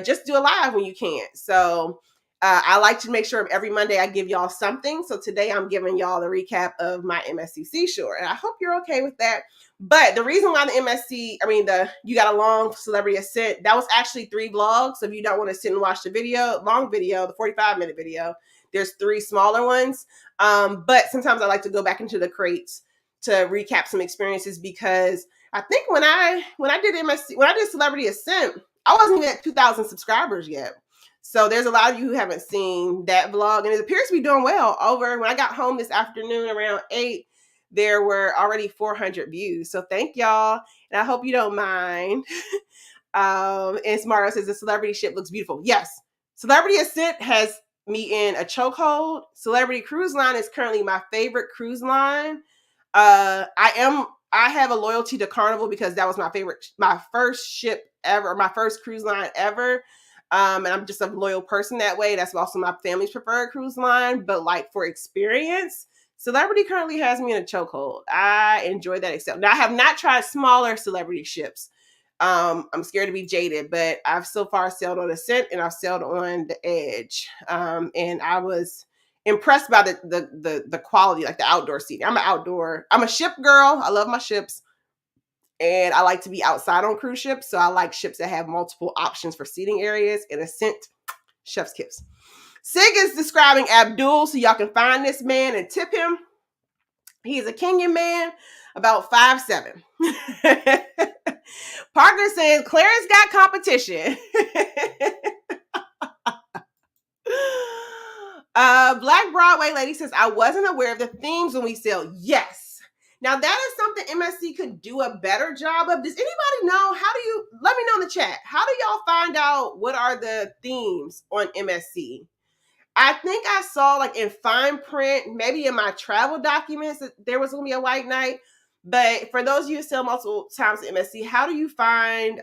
just do a live when you can. So I like to make sure every Monday I give y'all something. So today I'm giving y'all the recap of my MSC Seashore. And I hope you're okay with that. But the reason why the You Got a Long Celebrity Ascent, that was actually 3 vlogs. So if you don't want to sit and watch the long video, the 45-minute video, there's 3 smaller ones. But sometimes I like to go back into the crates to recap some experiences, because I think when I did Celebrity Ascent, I wasn't even at 2,000 subscribers yet. So there's a lot of you who haven't seen that vlog, and it appears to be doing well. When I got home this afternoon around 8, there were already 400 views. So thank y'all, and I hope you don't mind. And Mario says the celebrity ship looks beautiful. Yes, Celebrity Ascent has me in a chokehold. Celebrity Cruise Line is currently my favorite cruise line. I have a loyalty to Carnival because that was my first ship ever, my first cruise line ever. And I'm just a loyal person that way. That's also my family's preferred cruise line. But like for experience, Celebrity currently has me in a chokehold. I enjoy that except now I have not tried smaller celebrity ships. I'm scared to be jaded, but I've so far sailed on Ascent and I've sailed on the Edge. And I was impressed by the quality, like the outdoor seating. I'm a ship girl. I love my ships. And I like to be outside on cruise ships. So I like ships that have multiple options for seating areas. And Ascent, chef's kiss. Sig is describing Abdul, so y'all can find this man and tip him. He is a Kenyan man, about 5'7". Parker says, Claire's got competition. Black Broadway lady says, I wasn't aware of the themes when we sailed. Yes. Now, that is something MSC could do a better job of. Does anybody know? Let me know in the chat. How do y'all find out what are the themes on MSC? I think I saw like in fine print, maybe in my travel documents, that there was going to be a white night. But for those of you who sail multiple times at MSC, how do you find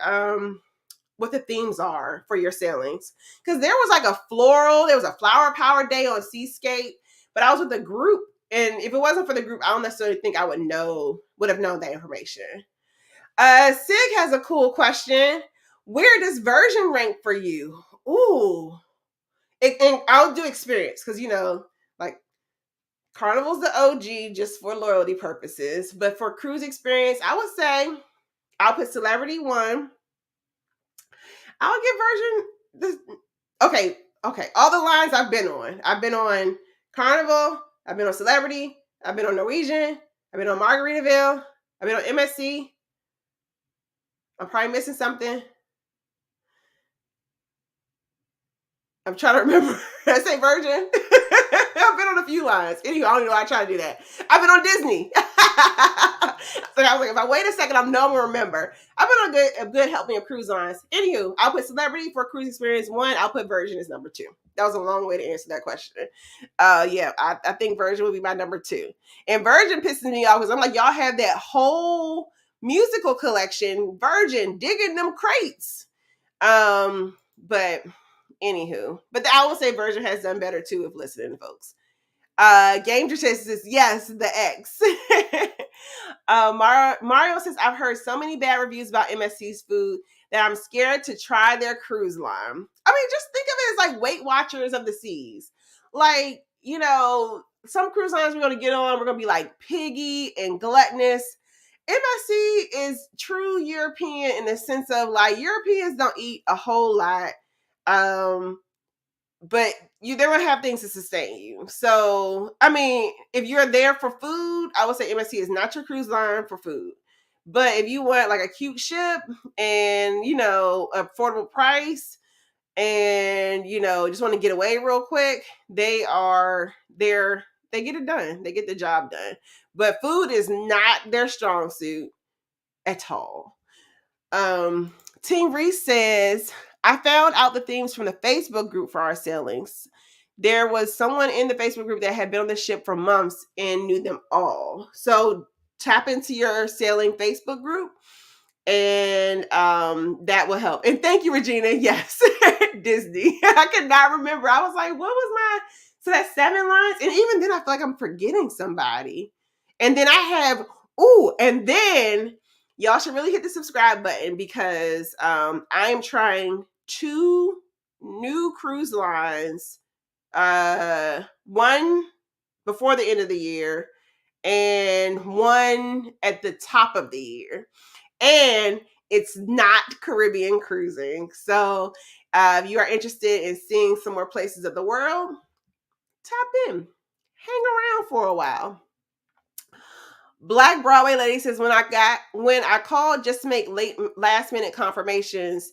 what the themes are for your sailings? Because there was like there was a flower power day on Seascape, but I was with a group. And if it wasn't for the group, I don't necessarily think I would have known that information. Sig has a cool question. Where does version rank for you? Ooh. And I'll do experience because, like Carnival's the OG just for loyalty purposes. But for cruise experience, I would say I'll put Celebrity 1. I'll give version... Okay. All the lines I've been on. I've been on Carnival. I've been on Celebrity. I've been on Norwegian. I've been on Margaritaville. I've been on MSC. I'm probably missing something. I'm trying to remember. Did I say Virgin? I've been on a few lines. Anyway, I don't know why I try to do that. I've been on Disney. So I was like, if I wait a second, I'm no gonna remember. I've been on a good help me of cruise lines. Anywho, I'll put celebrity for cruise experience 1. I'll put Virgin as number 2. That was a long way to answer that question. Yeah, I think Virgin would be my number 2. And Virgin pisses me off because I'm like, y'all have that whole musical collection, Virgin, digging them crates. But anywho, but I will say Virgin has done better too if listening, folks. Game says yes, the X. Mario says, I've heard so many bad reviews about MSC's food that I'm scared to try their cruise line. I mean, just think of it as like Weight Watchers of the seas. Like, you know, some cruise lines we're going to get on, we're going to be like piggy and gluttonous. MSC is true European in the sense of like Europeans don't eat a whole lot. But they're gonna have things to sustain you. So, I mean, if you're there for food, I would say MSC is not your cruise line for food. But if you want like a cute ship and affordable price, and just want to get away real quick, they are there. They get it done. They get the job done. But food is not their strong suit at all. Team Reese says, I found out the themes from the Facebook group for our sailings. There was someone in the Facebook group that had been on the ship for months and knew them all. So tap into your sailing Facebook group, and that will help. And thank you, Regina. Yes, Disney. I could not remember. I was like, what was so that's 7 lines? And even then I feel like I'm forgetting somebody. And then I have, and then y'all should really hit the subscribe button because I'm trying 2 new cruise lines. One before the end of the year and one at the top of the year. And it's not Caribbean cruising. So if you are interested in seeing some more places of the world, tap in. Hang around for a while. Black Broadway lady says, when I called just to make last minute confirmations,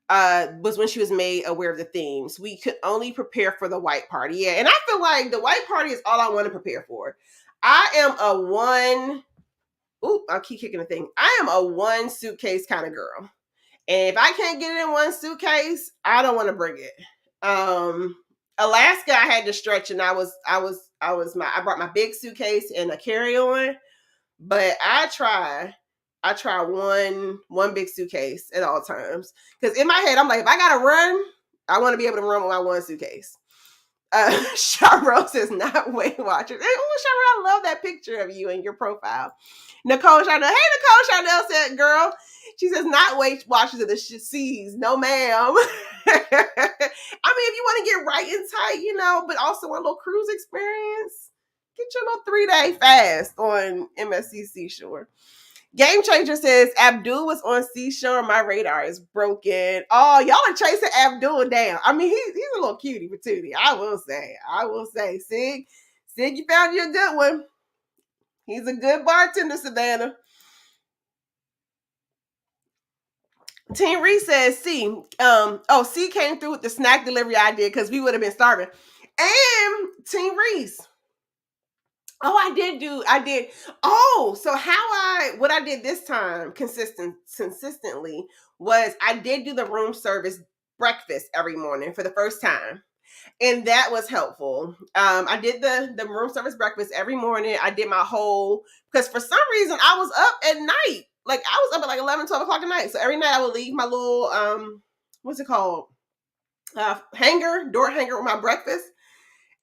was when she was made aware of the themes. We could only prepare for the white party. Yeah, and I feel like the white party is all I want to prepare for. I am a one. I'll keep kicking the thing. I am a 1 suitcase kind of girl. And if I can't get it in 1 suitcase, I don't want to bring it. Alaska, I had to stretch, and I brought my big suitcase and a carry-on. But I try one big suitcase at all times. Because in my head, I'm like, if I gotta run, I want to be able to run with my 1 suitcase. Charles says not Weight Watchers. Oh, Charles, I love that picture of you and your profile. Nicole Chanel. Hey, Nicole Chanel said, girl, she says not Weight Watchers of the seas. No, ma'am. I mean, if you want to get right and tight, but also a little cruise experience, get your little 3-day fast on MSC Seashore. Game Changer says, Abdul was on Seashore. My radar is broken. Oh, y'all are chasing Abdul down. I mean, he's a little cutie patootie. I will say. Sig, you found you a good one. He's a good bartender, Savannah. Team Reese says, C came through with the snack delivery idea because we would have been starving. And Team Reese. Oh, I did. Oh, so what I did this time consistently was I did do the room service breakfast every morning for the first time. And that was helpful. I did the room service breakfast every morning. I did my because for some reason I was up at night. Like I was up at like 11, 12 o'clock at night. So every night I would leave my little, what's it called? Door hanger with my breakfast.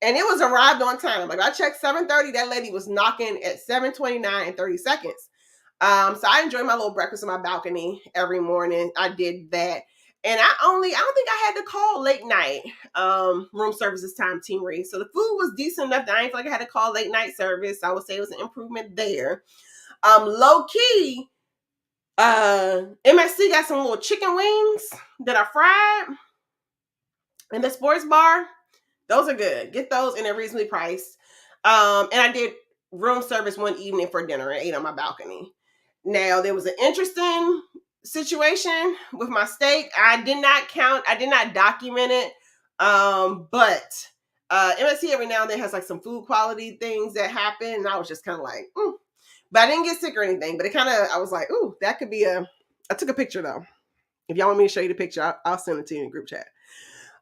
And it was arrived on time. Like I checked 7:30, that lady was knocking at 7:29 and 30 seconds. So I enjoyed my little breakfast on my balcony every morning. I did that. And I don't think I had to call late night room service this time, Team Reed. So the food was decent enough that I didn't feel like I had to call late night service. I would say it was an improvement there. Low key, MSC got some little chicken wings that are fried in the sports bar. Those are good. Get those, and they're reasonably priced. And I did room service one evening for dinner and ate on my balcony. Now, there was an interesting situation with my steak. I did not document it. But MSC every now and then has like some food quality things that happen. And I was just kind of like, But I didn't get sick or anything. But it kind of, I was like, ooh, that could be I took a picture though. If y'all want me to show you the picture, I'll send it to you in the group chat.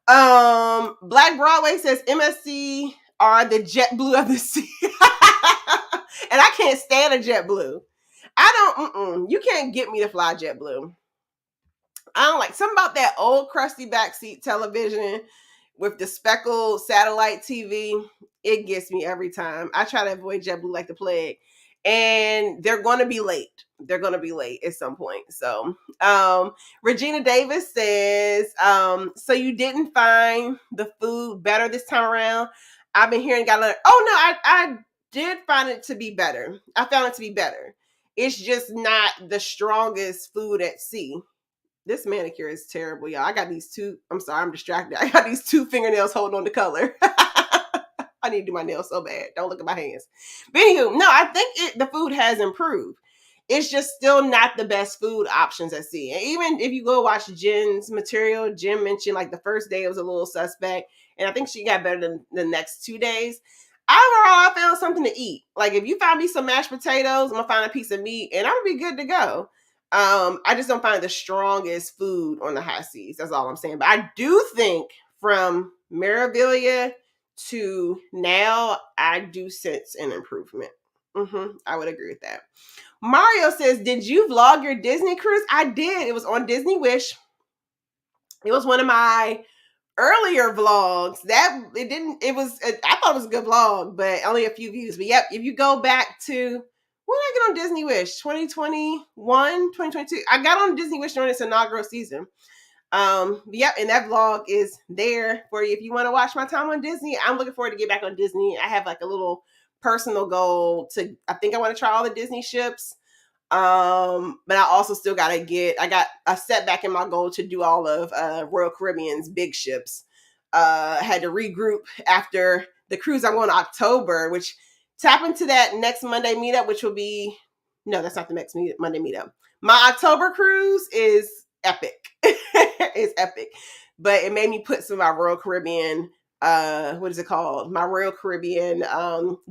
Black Broadway says MSC are the JetBlue of the sea. And I can't stand a JetBlue. You can't get me to fly JetBlue. I don't like something about that old crusty backseat television with the speckled satellite TV. It gets me every time. I try to avoid JetBlue like the plague. And they're going to be late. They're going to be late at some point. So, Regina Davis says, so you didn't find the food better this time around? I've been hearing, oh no, I did find it to be better. I found it to be better. It's just not the strongest food at sea. This manicure is terrible, y'all. I got these I'm sorry, I'm distracted. I got these 2 fingernails holding on the color. I need to do my nails so bad. Don't look at my hands. But anywho, no, I think the food has improved. It's just still not the best food options at sea. And even if you go watch Jen's material, Jen mentioned like the first day it was a little suspect. And I think she got better than the next 2 days. Overall, I found something to eat. Like if you find me some mashed potatoes, I'm going to find a piece of meat and I'm going to be good to go. I just don't find the strongest food on the high seas. That's all I'm saying. But I do think from Meraviglia to now, I do sense an improvement. I would agree with that. Mario says, did you vlog your Disney cruise? I did. It was on Disney Wish. It was one of my earlier vlogs. I thought it was a good vlog, but only a few views. But yep, if you go back to, when did I get on Disney Wish? 2021, 2022. I got on Disney Wish during its inaugural season. Yep, and that vlog is there for you if you want to watch my time on Disney. I'm looking forward to get back on Disney. I have like a little personal goal I think I want to try all the Disney ships. But I also still I got a setback in my goal to do all of Royal Caribbean's big ships. I had to regroup after the cruise I'm going in October, which tap into that next Monday meetup, which will be, no, that's not the next Monday meetup. My October cruise is epic. It's epic. But it made me put some of my Royal Caribbean, what is it called? My Royal Caribbean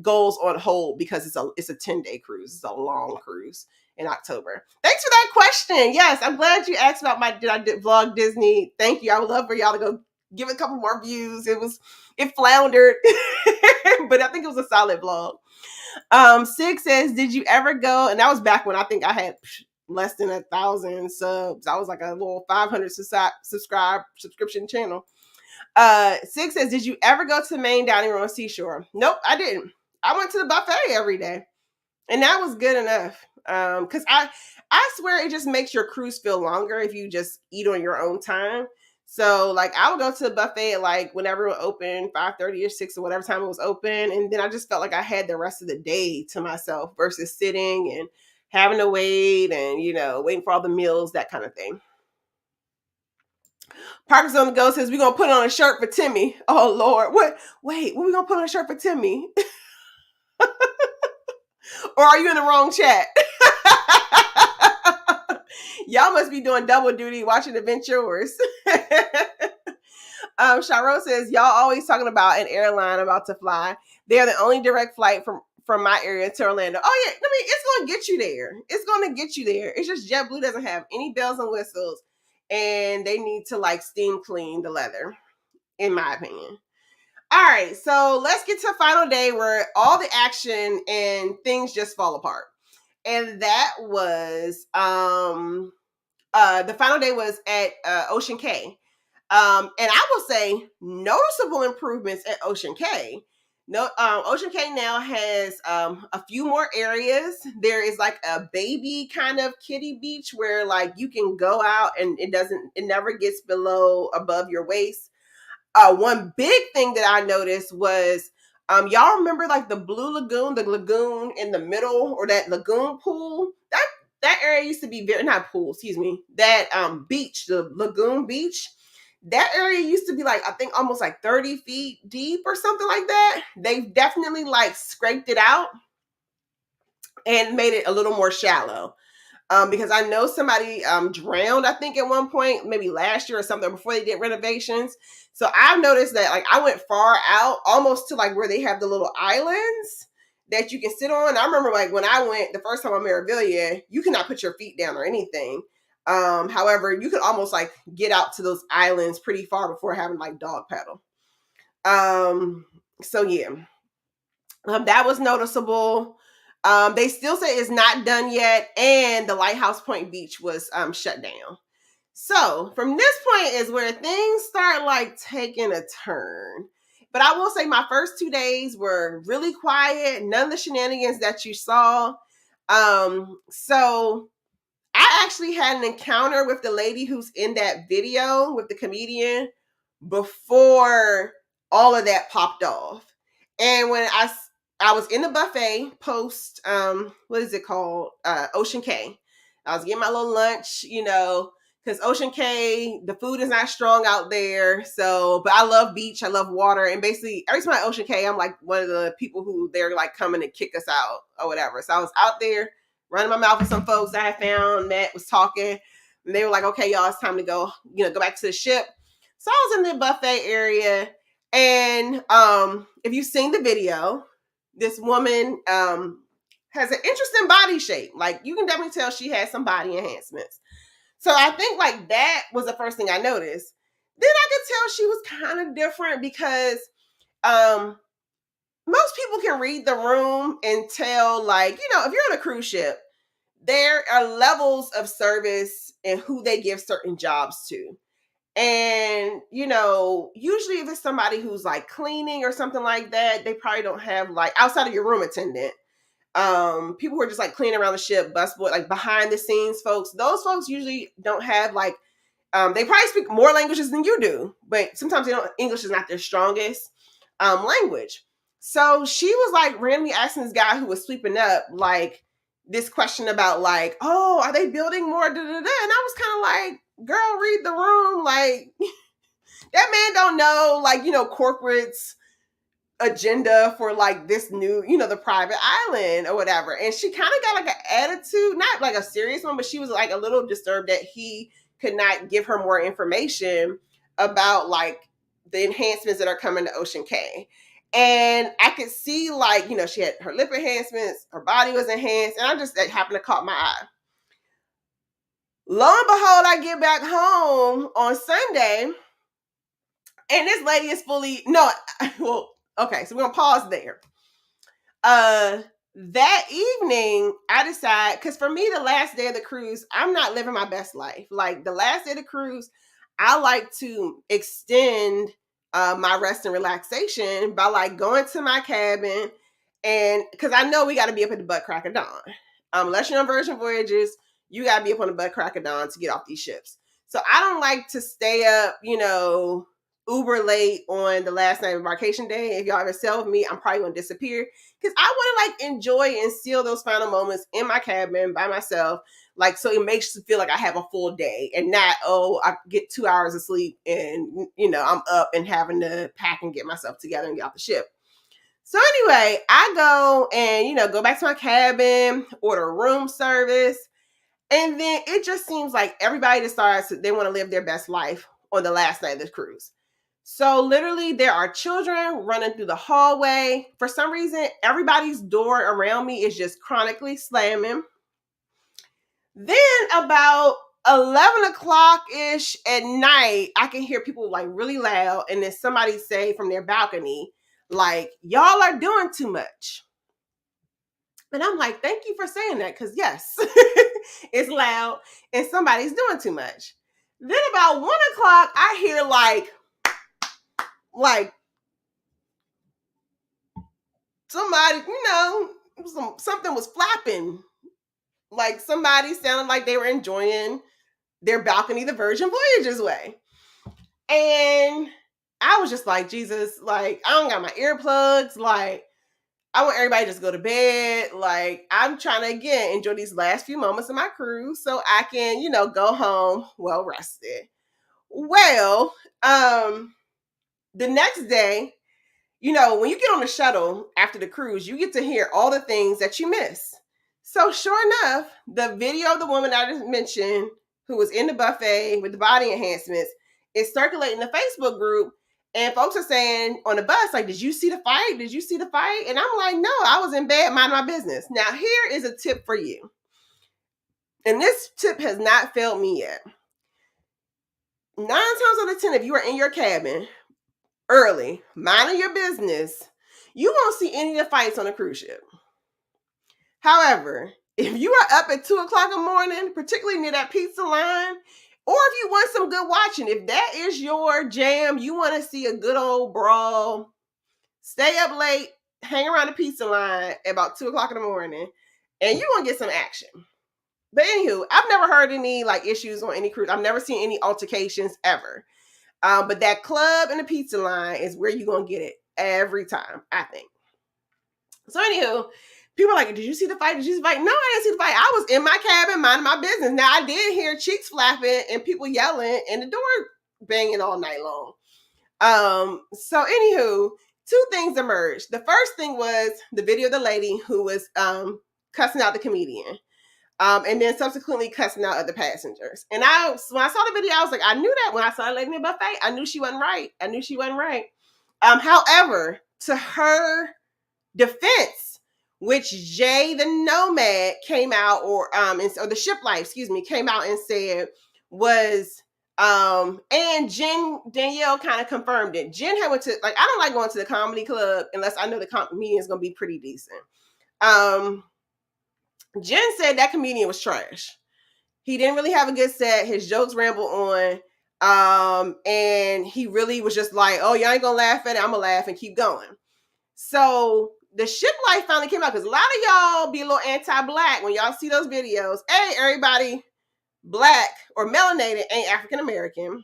goals on hold because it's a 10-day cruise. It's a long cruise in October. Thanks for that question. Yes, I'm glad you asked about did I vlog Disney. Thank you. I would love for y'all to go give it a couple more views. It floundered, but I think it was a solid vlog. Sig says, did you ever go? And that was back when I think I had less than 1,000 subs. I was like a little 500 subscription channel. Sig says, did you ever go to the main dining room on Seashore? Nope, I didn't. I went to the buffet every day. And that was good enough. Because I swear it just makes your cruise feel longer if you just eat on your own time. So like I would go to the buffet at like whenever it would open, 5:30 or 6 or whatever time it was open. And then I just felt like I had the rest of the day to myself versus sitting and having to wait and, waiting for all the meals, that kind of thing. Parker's on the go says, we're going to put on a shirt for Timmy. Oh, Lord. Wait, what are we going to put on a shirt for Timmy? Or are you in the wrong chat? Y'all must be doing double duty watching Adventures. Sharo says, y'all always talking about an airline about to fly. They're the only direct flight from my area to Orlando. Oh, yeah. I mean, it's going to get you there. It's going to get you there. It's just JetBlue doesn't have any bells and whistles. And they need to like steam clean the leather, in my opinion. All right, so let's get to the final day where all the action and things just fall apart. And that was the final day was at Ocean Cay. And I will say noticeable improvements at Ocean Cay. No, Ocean Cay now has a few more areas. There is like a baby kind of kiddie beach where like you can go out and it never gets above your waist. One big thing that I noticed was, y'all remember like the Blue Lagoon, the lagoon in the middle, or that lagoon pool? That area used to be that beach, the lagoon beach. That area used to be like, I think almost like 30 feet deep or something like that. They've definitely like scraped it out and made it a little more shallow. Because I know somebody drowned, I think at one point, maybe last year or something before they did renovations. So I've noticed that like I went far out almost to like where they have the little islands. that you can sit on. I remember like when I went the first time on Meraviglia, you cannot put your feet down or anything. However, you could almost like get out to those islands pretty far before having like dog paddle. So yeah, that was noticeable. They still say it's not done yet, and the Lighthouse Point Beach was shut down. So from this point is where things start like taking a turn. But I will say my first 2 days were really quiet, none of the shenanigans that you saw. So I actually had an encounter with the lady who's in that video with the comedian before all of that popped off. And when I was in the buffet post what is it called? Ocean K. I was getting my little lunch, because Ocean K, the food is not strong out there. So, but I love beach, I love water, and basically every time I Ocean K, I'm like one of the people who they're like coming to kick us out or whatever. So I was out there running my mouth with some folks I had found that was talking, and they were like, "Okay, y'all, it's time to go. Go back to the ship." So I was in the buffet area, and if you've seen the video, this woman has an interesting body shape. Like you can definitely tell she has some body enhancements. So I think like that was the first thing I noticed. Then I could tell she was kind of different because most people can read the room and tell, like, if you're on a cruise ship, there are levels of service and who they give certain jobs to. And, usually if it's somebody who's like cleaning or something like that, they probably don't have like outside of your room attendant. People who are just like cleaning around the ship, busboy, like behind the scenes folks, those folks usually don't have like, they probably speak more languages than you do, but sometimes English is not their strongest language. So she was like randomly asking this guy who was sweeping up, like this question about like, oh, are they building more? Da, da, da. And I was kind of like, girl, read the room. Like that man don't know, like, corporates agenda for like this new, the private island or whatever. And she kind of got like an attitude, not like a serious one, but she was like a little disturbed that he could not give her more information about like the enhancements that are coming to Ocean K. And I could see like, she had her lip enhancements, her body was enhanced, and that happened to caught my eye. Lo and behold, I get back home on Sunday, and this lady is okay, so we're gonna pause there. That evening, I decide, because for me, the last day of the cruise, I'm not living my best life. Like the last day of the cruise, I like to extend my rest and relaxation by like going to my cabin, and because I know we got to be up at the butt crack of dawn. Unless you're on Virgin Voyages, you got to be up on the butt crack of dawn to get off these ships. So I don't like to stay up, uber late on the last night of Embarcation Day. If y'all ever sail with me, I'm probably going to disappear because I want to like enjoy and seal those final moments in my cabin by myself. Like, so it makes you feel like I have a full day and not, I get 2 hours of sleep and, I'm up and having to pack and get myself together and get off the ship. So anyway, I go and, go back to my cabin, order room service. And then it just seems like everybody decides they want to live their best life on the last night of the cruise. So literally there are children running through the hallway. For some reason, everybody's door around me is just chronically slamming. Then about 11 o'clock-ish at night, I can hear people like really loud. And then somebody say from their balcony, like, y'all are doing too much. And I'm like, thank you for saying that. Cause yes, it's loud and somebody's doing too much. Then about 1 o'clock, I hear like somebody, something was flapping. Like somebody sounded like they were enjoying their balcony the Virgin Voyages way. And I was just like, Jesus, like, I don't got my earplugs. Like, I want everybody to just go to bed. Like, I'm trying to, again, enjoy these last few moments of my cruise so I can, go home well rested. Well, the next day, when you get on the shuttle after the cruise, you get to hear all the things that you miss. So sure enough, the video of the woman I just mentioned who was in the buffet with the body enhancements is circulating the Facebook group. And folks are saying on the bus, like, did you see the fight? Did you see the fight? And I'm like, no, I was in bed, mind my business. Now, here is a tip for you. And this tip has not failed me yet. 9 times out of 10, if you are in your cabin early, minding your business, you won't see any of the fights on a cruise ship. However, if you are up at 2 o'clock in the morning, particularly near that pizza line, or if you want some good watching, if that is your jam, you want to see a good old brawl, stay up late, hang around the pizza line at about 2 o'clock in the morning, and you're going to get some action. But anywho, I've never heard any like issues on any cruise. I've never seen any altercations ever. But that club and the pizza line is where you're going to get it every time, I think. So anywho, people are like, did you see the fight? Did you see the fight? No, I didn't see the fight. I was in my cabin minding my business. Now, I did hear cheeks flapping and people yelling and the door banging all night long. So anywho, 2 things emerged. The first thing was the video of the lady who was cussing out the comedian. And then subsequently cussing out other passengers. And when I saw the video, I was like, I knew that when I saw the lady in the buffet, I knew she wasn't right. However, to her defense, which Jay the Nomad came out, or the Ship Life, came out and said was, and Jen Danielle kind of confirmed it. Jen had went to, like, I don't like going to the comedy club unless I know the comedian is going to be pretty decent. Jen said that comedian was trash. He didn't really have a good set. His jokes ramble on. And he really was just like, oh, y'all ain't gonna laugh at it. I'm gonna laugh and keep going. So the Ship Life finally came out because a lot of y'all be a little anti-black when y'all see those videos. Hey, everybody black or melanated ain't African-American.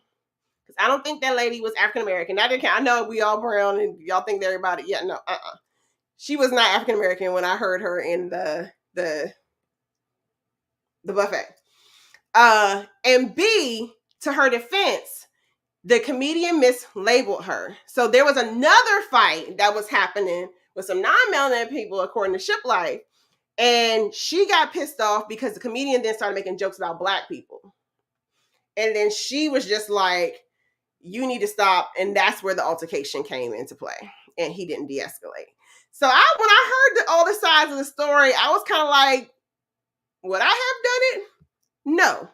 Because I don't think that lady was African-American. I know we all brown and y'all think that everybody, yeah, no, She was not African-American when I heard her in the buffet. And B, to her defense, the comedian mislabeled her. So there was another fight that was happening with some non-melanated people, according to Ship Life. And she got pissed off because the comedian then started making jokes about black people. And then she was just like, you need to stop. And that's where the altercation came into play. And he didn't de-escalate. So when I heard all the sides of the story, I was kind of like, would I have done it? No.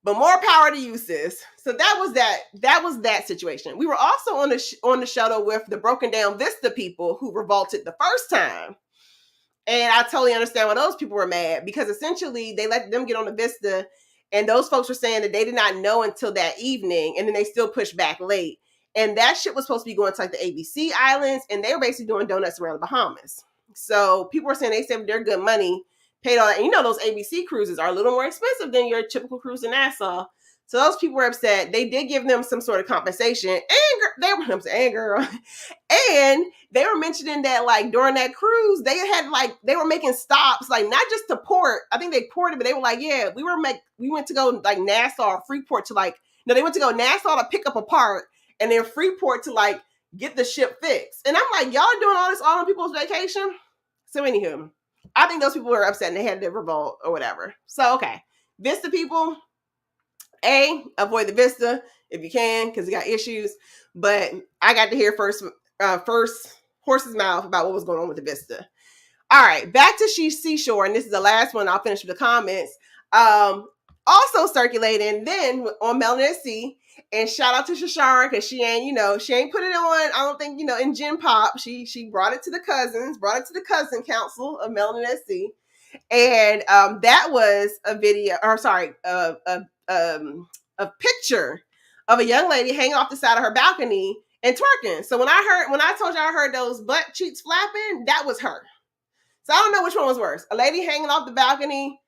But more power to you, sis. So that was that situation. We were also on the shuttle with the broken down Vista people who revolted the first time. And I totally understand why those people were mad, because essentially they let them get on the Vista and those folks were saying that they did not know until that evening, and then they still pushed back late. And that shit was supposed to be going to like the ABC Islands, and they were basically doing donuts around the Bahamas. So people were saying they saved their good money, paid all that. And you know, those ABC cruises are a little more expensive than your typical cruise in Nassau. So those people were upset. They did give them some sort of compensation. And they were mentioning that like during that cruise, they were making stops, like not just to port. I think they ported, but they were like, yeah, we went to go like Nassau or Freeport to they went to go Nassau to pick up a part, and then Freeport to like get the ship fixed. And I'm like, y'all doing all this all on people's vacation? So anywho, I think those people were upset and they had to revolt or whatever. So, okay. Vista people, avoid the Vista if you can, because you got issues. But I got to hear first horse's mouth about what was going on with the Vista. All right, back to Seashore, and this is the last one. I'll finish with the comments. Also circulating then on Melanin at Sea, and shout out to Shashara because she ain't put it on. I don't think in Gen Pop. She brought it to the cousin council of Melanin at Sea, and that was a video, or sorry, a picture of a young lady hanging off the side of her balcony and twerking. So when I told y'all I heard those butt cheeks flapping, that was her. So I don't know which one was worse. A lady hanging off the balcony,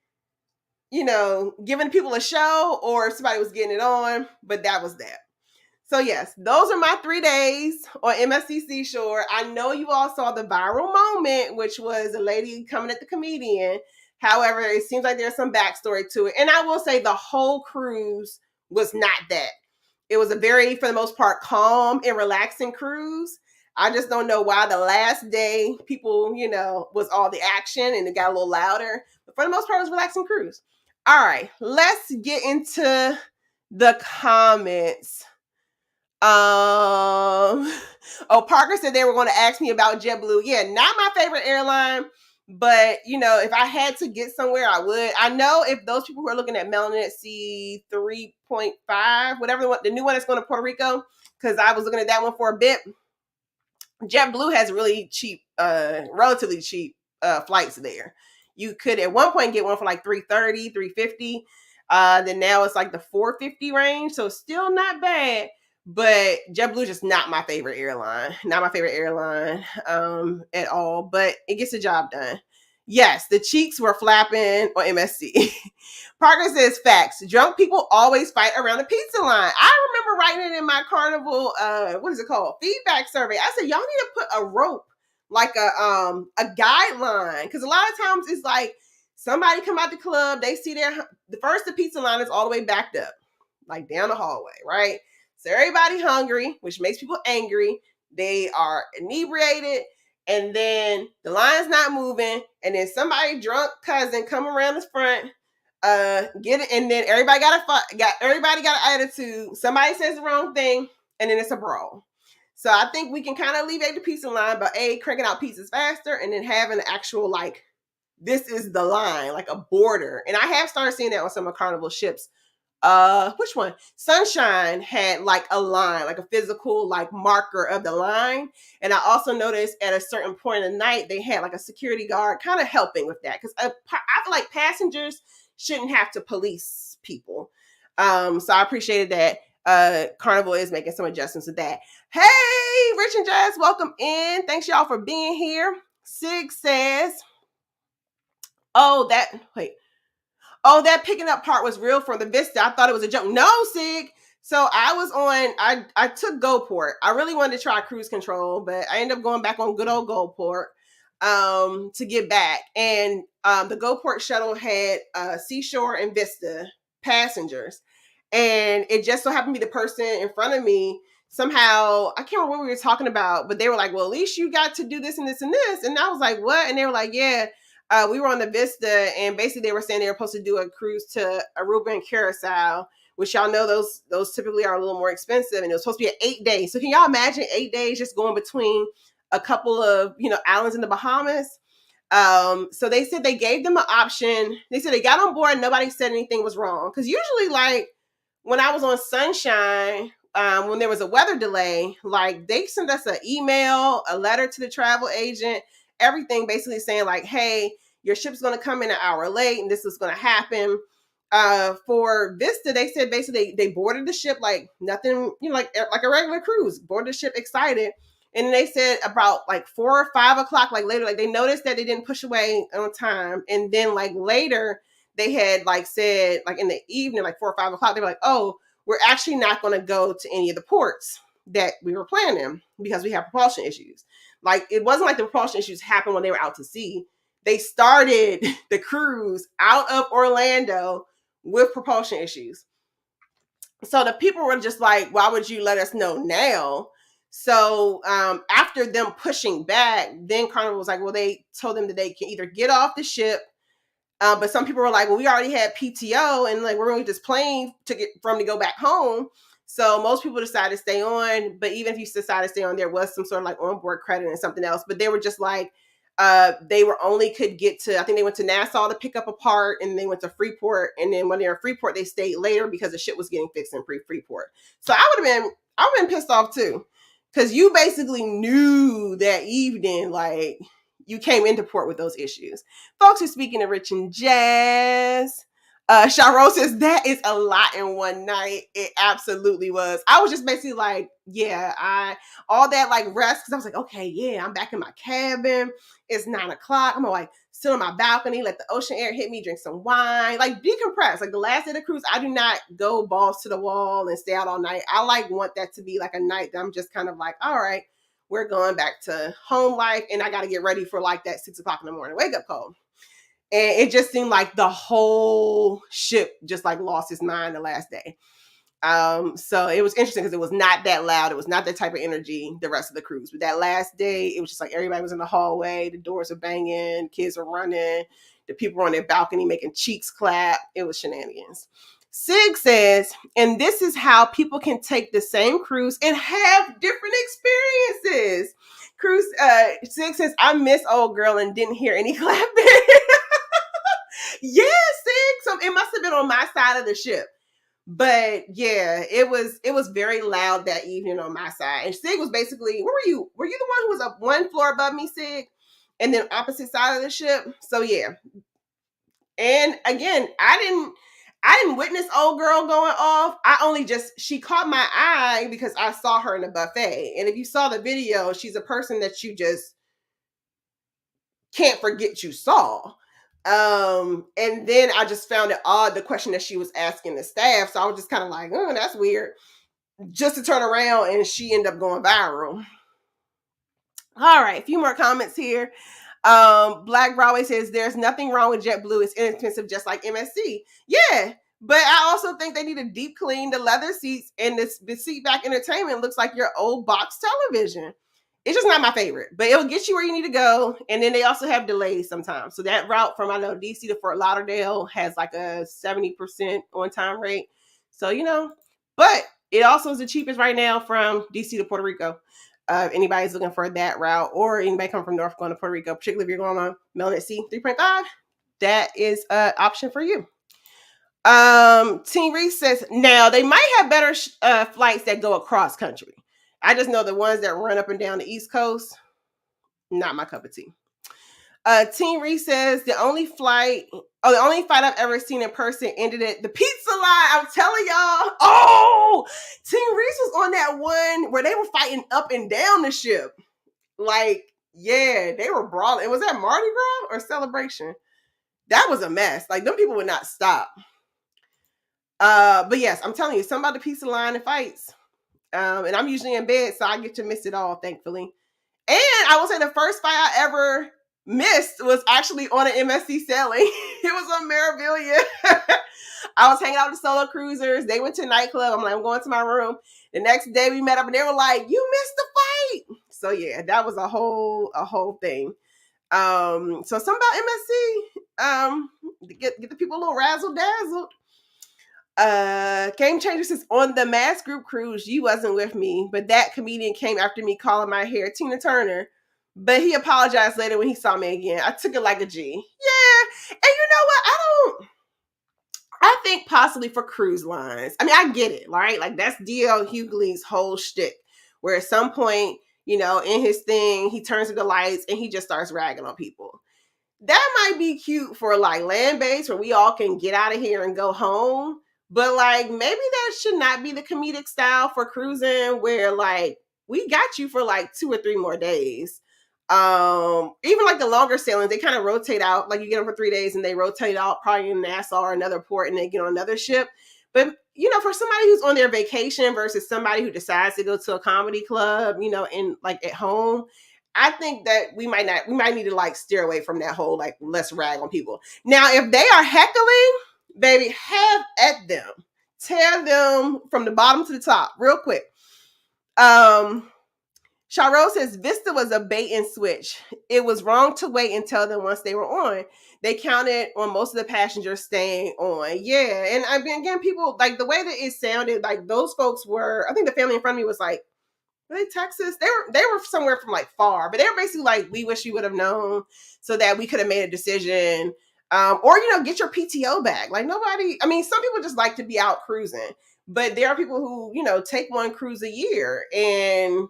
giving people a show, or if somebody was getting it on, but that was that. So yes, those are my 3 days on MSC Seashore. I know you all saw the viral moment, which was a lady coming at the comedian. However, it seems like there's some backstory to it. And I will say the whole cruise was not that. It was a very, for the most part, calm and relaxing cruise. I just don't know why the last day people, was all the action and it got a little louder. But for the most part, it was a relaxing cruise. All right, let's get into the comments. Oh, Parker said they were going to ask me about JetBlue. Yeah, not my favorite airline, but if I had to get somewhere, I would. I know if those people who are looking at MSC 3.5, whatever the new one that's going to Puerto Rico, because I was looking at that one for a bit. JetBlue has really cheap, relatively cheap flights there. You could at one point get one for like 330, 350. Then now it's like the 450 range, so still not bad. But JetBlue is just not my favorite airline. Not my favorite airline at all. But it gets the job done. Yes, the cheeks were flapping on MSC. Parker says facts. Drunk people always fight around the pizza line. I remember writing it in my Carnival, what is it called? Feedback survey. I said, y'all need to put a rope, like a guideline. Because a lot of times it's like somebody come out the club, they see the pizza line is all the way backed up, like down the hallway, right? So everybody hungry, which makes people angry. They are inebriated. And then the line's not moving. And then somebody drunk cousin come around the front, get it, and then everybody got an attitude. Somebody says the wrong thing, and then it's a brawl. So I think we can kind of alleviate the pizza line by cranking out pizzas faster, and then having an actual like, this is the line, like a border. And I have started seeing that on some of Carnival ships. Which one? Sunshine had like a line, like a physical like marker of the line. And I also noticed at a certain point in the night, they had like a security guard kind of helping with that. Because I feel like passengers shouldn't have to police people. So I appreciated that. Carnival is making some adjustments with that. Hey, Rich and Jazz, welcome in. Thanks y'all for being here. Sig says, that picking up part was real from the Vista. I thought it was a joke. No, Sig. So I took GoPort. I really wanted to try cruise control, but I ended up going back on good old GoPort to get back. And the GoPort shuttle had Seashore and Vista passengers. And it just so happened to be the person in front of me. Somehow, I can't remember what we were talking about, but they were like, well, at least you got to do this and this and this. And I was like, what? And they were like, yeah. We were on the Vista, and basically they were saying they were supposed to do a cruise to Aruba and Curacao, which y'all know those typically are a little more expensive, and it was supposed to be 8 days. So can y'all imagine 8 days just going between a couple of islands in the Bahamas? So they said they gave them an option. They said they got on board, and nobody said anything was wrong. Because usually, like when I was on Sunshine, when there was a weather delay, like they sent us an email, a letter to the travel agent, everything basically saying like, hey, your ship's going to come in an hour late and this is going to happen. For Vista, they said basically they boarded the ship like nothing, like a regular cruise, boarded the ship excited. And then they said about like 4 or 5 o'clock, like later, like they noticed that they didn't push away on time. And then like later they had like said like in the evening, like 4 or 5 o'clock, they were like, oh, we're actually not going to go to any of the ports that we were planning because we have propulsion issues. Like it wasn't like the propulsion issues happened when they were out to sea. They started the cruise out of Orlando with propulsion issues. So the people were just like, why would you let us know now? So after them pushing back, then Carnival was like, well, they told them that they can either get off the ship. But some people were like, well, we already had PTO and like we're going to get this plane to go back home. So most people decided to stay on, but even if you decide to stay on, there was some sort of like onboard credit and something else. But they were just like, they were could get to, I think they went to Nassau to pick up a part, and they went to Freeport. And then when they were in Freeport, they stayed later because the shit was getting fixed in Freeport. So I would have been pissed off too. Because you basically knew that evening, like you came into port with those issues. Folks are speaking to Rich and Jazz. Sharon says that is a lot in one night. It absolutely was. I was just basically like, yeah, all that like rest, because I was like, okay, yeah, I'm back in my cabin. It's 9 o'clock. I'm like sit on my balcony, let the ocean air hit me, drink some wine, like decompress. Like the last day of the cruise, I do not go balls to the wall and stay out all night. I like want that to be like a night that I'm just kind of like, all right, we're going back to home life, and I got to get ready for like that 6 o'clock in the morning wake up call. And it just seemed like the whole ship just like lost its mind the last day. So it was interesting because it was not that loud. It was not that type of energy the rest of the cruise. But that last day, it was just like everybody was in the hallway. The doors were banging. Kids were running. The people were on their balcony making cheeks clap. It was shenanigans. Sig says, and this is how people can take the same cruise and have different experiences. Sig says, I miss old girl and didn't hear any clapping. Yeah, Sig. So it must have been on my side of the ship. But yeah, it was very loud that evening on my side. And Sig was basically, where were you? Were you the one who was up one floor above me, Sig? And then opposite side of the ship? So yeah. And again, I didn't witness old girl going off. She caught my eye because I saw her in the buffet. And if you saw the video, she's a person that you just can't forget you saw. And then I just found it odd, the question that she was asking the staff. So I was just kind of like, oh, that's weird. Just to turn around and she ended up going viral. All right, a few more comments here. Black Broadway says there's nothing wrong with JetBlue. It's inexpensive, just like MSC. Yeah, but I also think they need to deep clean the leather seats, and the seat back entertainment looks like your old box television. It's just not my favorite, but it'll get you where you need to go. And then they also have delays sometimes. So that route from, I know, DC to Fort Lauderdale has like a 70% on time rate. So, but it also is the cheapest right now from DC to Puerto Rico. If anybody's looking for that route, or anybody come from North going to Puerto Rico, particularly if you're going on MSC 3.5, that is an option for you. Team Reese says, now they might have better flights that go across country. I just know the ones that run up and down the East Coast, not my cup of tea. Team Reese says the only fight I've ever seen in person ended at the pizza line. I'm telling y'all. Oh, Team Reese was on that one where they were fighting up and down the ship. Like, yeah, they were brawling. Was that Mardi Gras or Celebration? That was a mess. Like, them people would not stop. But yes, I'm telling you, something about the pizza line and fights. And I'm usually in bed, so I get to miss it all, thankfully. And I will say the first fight I ever missed was actually on an MSC sailing. It was on Meraviglia. I was hanging out with the solo cruisers. They went to a nightclub. I'm like, I'm going to my room. The next day we met up and they were like, you missed the fight. So yeah, that was a whole thing. So something about MSC, get the people a little razzle dazzled. Game Changer says, on the Mass Group cruise, you wasn't with me, but that comedian came after me calling my hair Tina Turner. But he apologized later when he saw me again. I took it like a G. Yeah. And you know what? I think possibly for cruise lines. I mean, I get it, right? Like, that's D.L. Hughley's whole shtick, where at some point, in his thing, he turns to the lights and he just starts ragging on people. That might be cute for like land-based where we all can get out of here and go home. But like, maybe that should not be the comedic style for cruising, where like we got you for like 2 or 3 more days. Even like the longer sailings, they kind of rotate out. Like, you get them for 3 days and they rotate out probably in Nassau or another port, and they get on another ship. But for somebody who's on their vacation versus somebody who decides to go to a comedy club, in like at home, I think that we might need to like steer away from that whole like let's rag on people. Now, if they are heckling, baby, have at them. Tear them from the bottom to the top real quick. Charo says Vista was a bait and switch. It was wrong to wait and tell them once they were on. They counted on most of the passengers staying on. Yeah. And I mean, again, people, like, the way that it sounded, like, those folks were, I think the family in front of me was like, were they Texas? They were somewhere from like far, but they were basically like, we wish you would have known so that we could have made a decision. Or, get your PTO back. Like, nobody, I mean, some people just like to be out cruising, but there are people who, take one cruise a year, and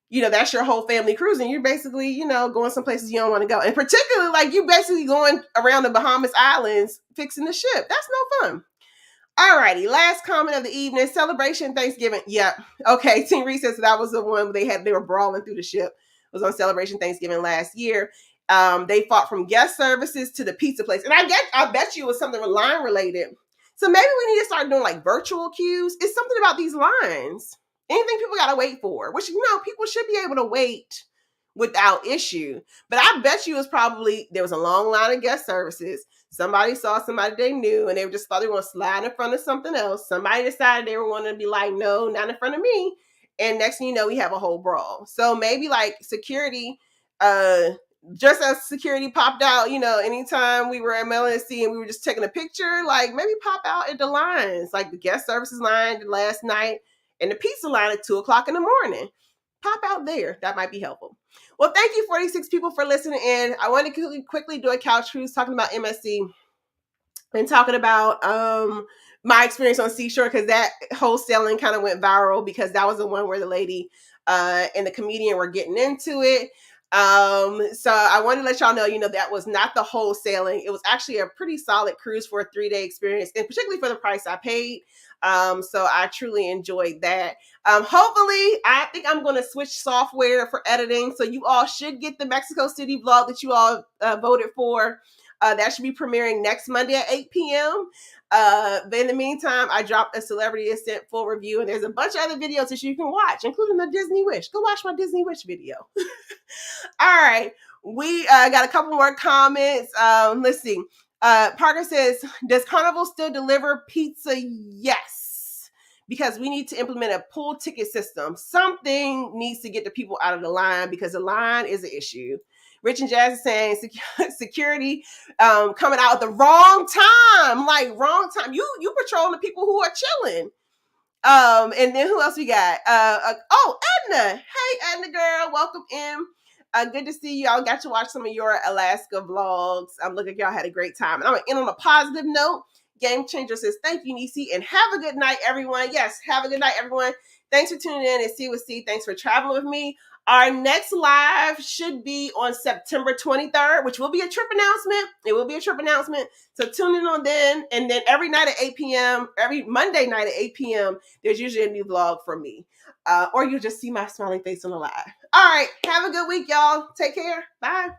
that's your whole family cruising. You're basically, going some places you don't want to go. And particularly, like, you basically going around the Bahamas Islands fixing the ship. That's no fun. Alrighty, last comment of the evening. Celebration Thanksgiving. Yep. Okay, Team Reese says that was the one they were brawling through the ship. It was on Celebration Thanksgiving last year. They fought from guest services to the pizza place. And I bet you it was something line related. So maybe we need to start doing like virtual queues. It's something about these lines. Anything people gotta wait for, which people should be able to wait without issue. But I bet you there was a long line of guest services. Somebody saw somebody they knew, and they just thought they were going to slide in front of something else. Somebody decided they were wanting to be like, no, not in front of me. And next thing you know, we have a whole brawl. So maybe like security just as security popped out, anytime we were at MSC and we were just taking a picture, like maybe pop out at the lines, like the guest services line last night and the pizza line at 2 o'clock in the morning. Pop out there. That might be helpful. Well, thank you, 46 people, for listening in. I want to quickly do a couch cruise talking about MSC and talking about my experience on Seashore, because that wholesaling kind of went viral because that was the one where the lady and the comedian were getting into it. So I wanted to let y'all know, that was not the wholesaling. It was actually a pretty solid cruise for a 3-day experience, and particularly for the price I paid. So I truly enjoyed that. Hopefully, I think I'm going to switch software for editing. So you all should get the Mexico City vlog that you all voted for. That should be premiering next Monday at 8 p.m. But in the meantime, I dropped a Celebrity Ascent full review, and there's a bunch of other videos that you can watch, including the Disney Wish. Go watch my Disney Wish video. All right. We got a couple more comments. Let's see. Parker says, does Carnival still deliver pizza? Yes. Because we need to implement a pool ticket system. Something needs to get the people out of the line, because the line is an issue. Rich and Jazz is saying security coming out at the wrong time. Like, wrong time. You patrolling the people who are chilling. And then who else we got? Edna. Hey, Edna girl. Welcome in. Good to see you. I got to watch some of your Alaska vlogs. Look like y'all had a great time. And I'm going to end on a positive note. Game Changer says, thank you, Nisi, and have a good night, everyone. Yes, have a good night, everyone. Thanks for tuning in and See with C. Thanks for traveling with me. Our next live should be on September 23rd, which will be a trip announcement. It will be a trip announcement. So tune in on then. And then every night at 8 p.m., every Monday night at 8 p.m., there's usually a new vlog from me. Or you'll just see my smiling face on the live. All right. Have a good week, y'all. Take care. Bye.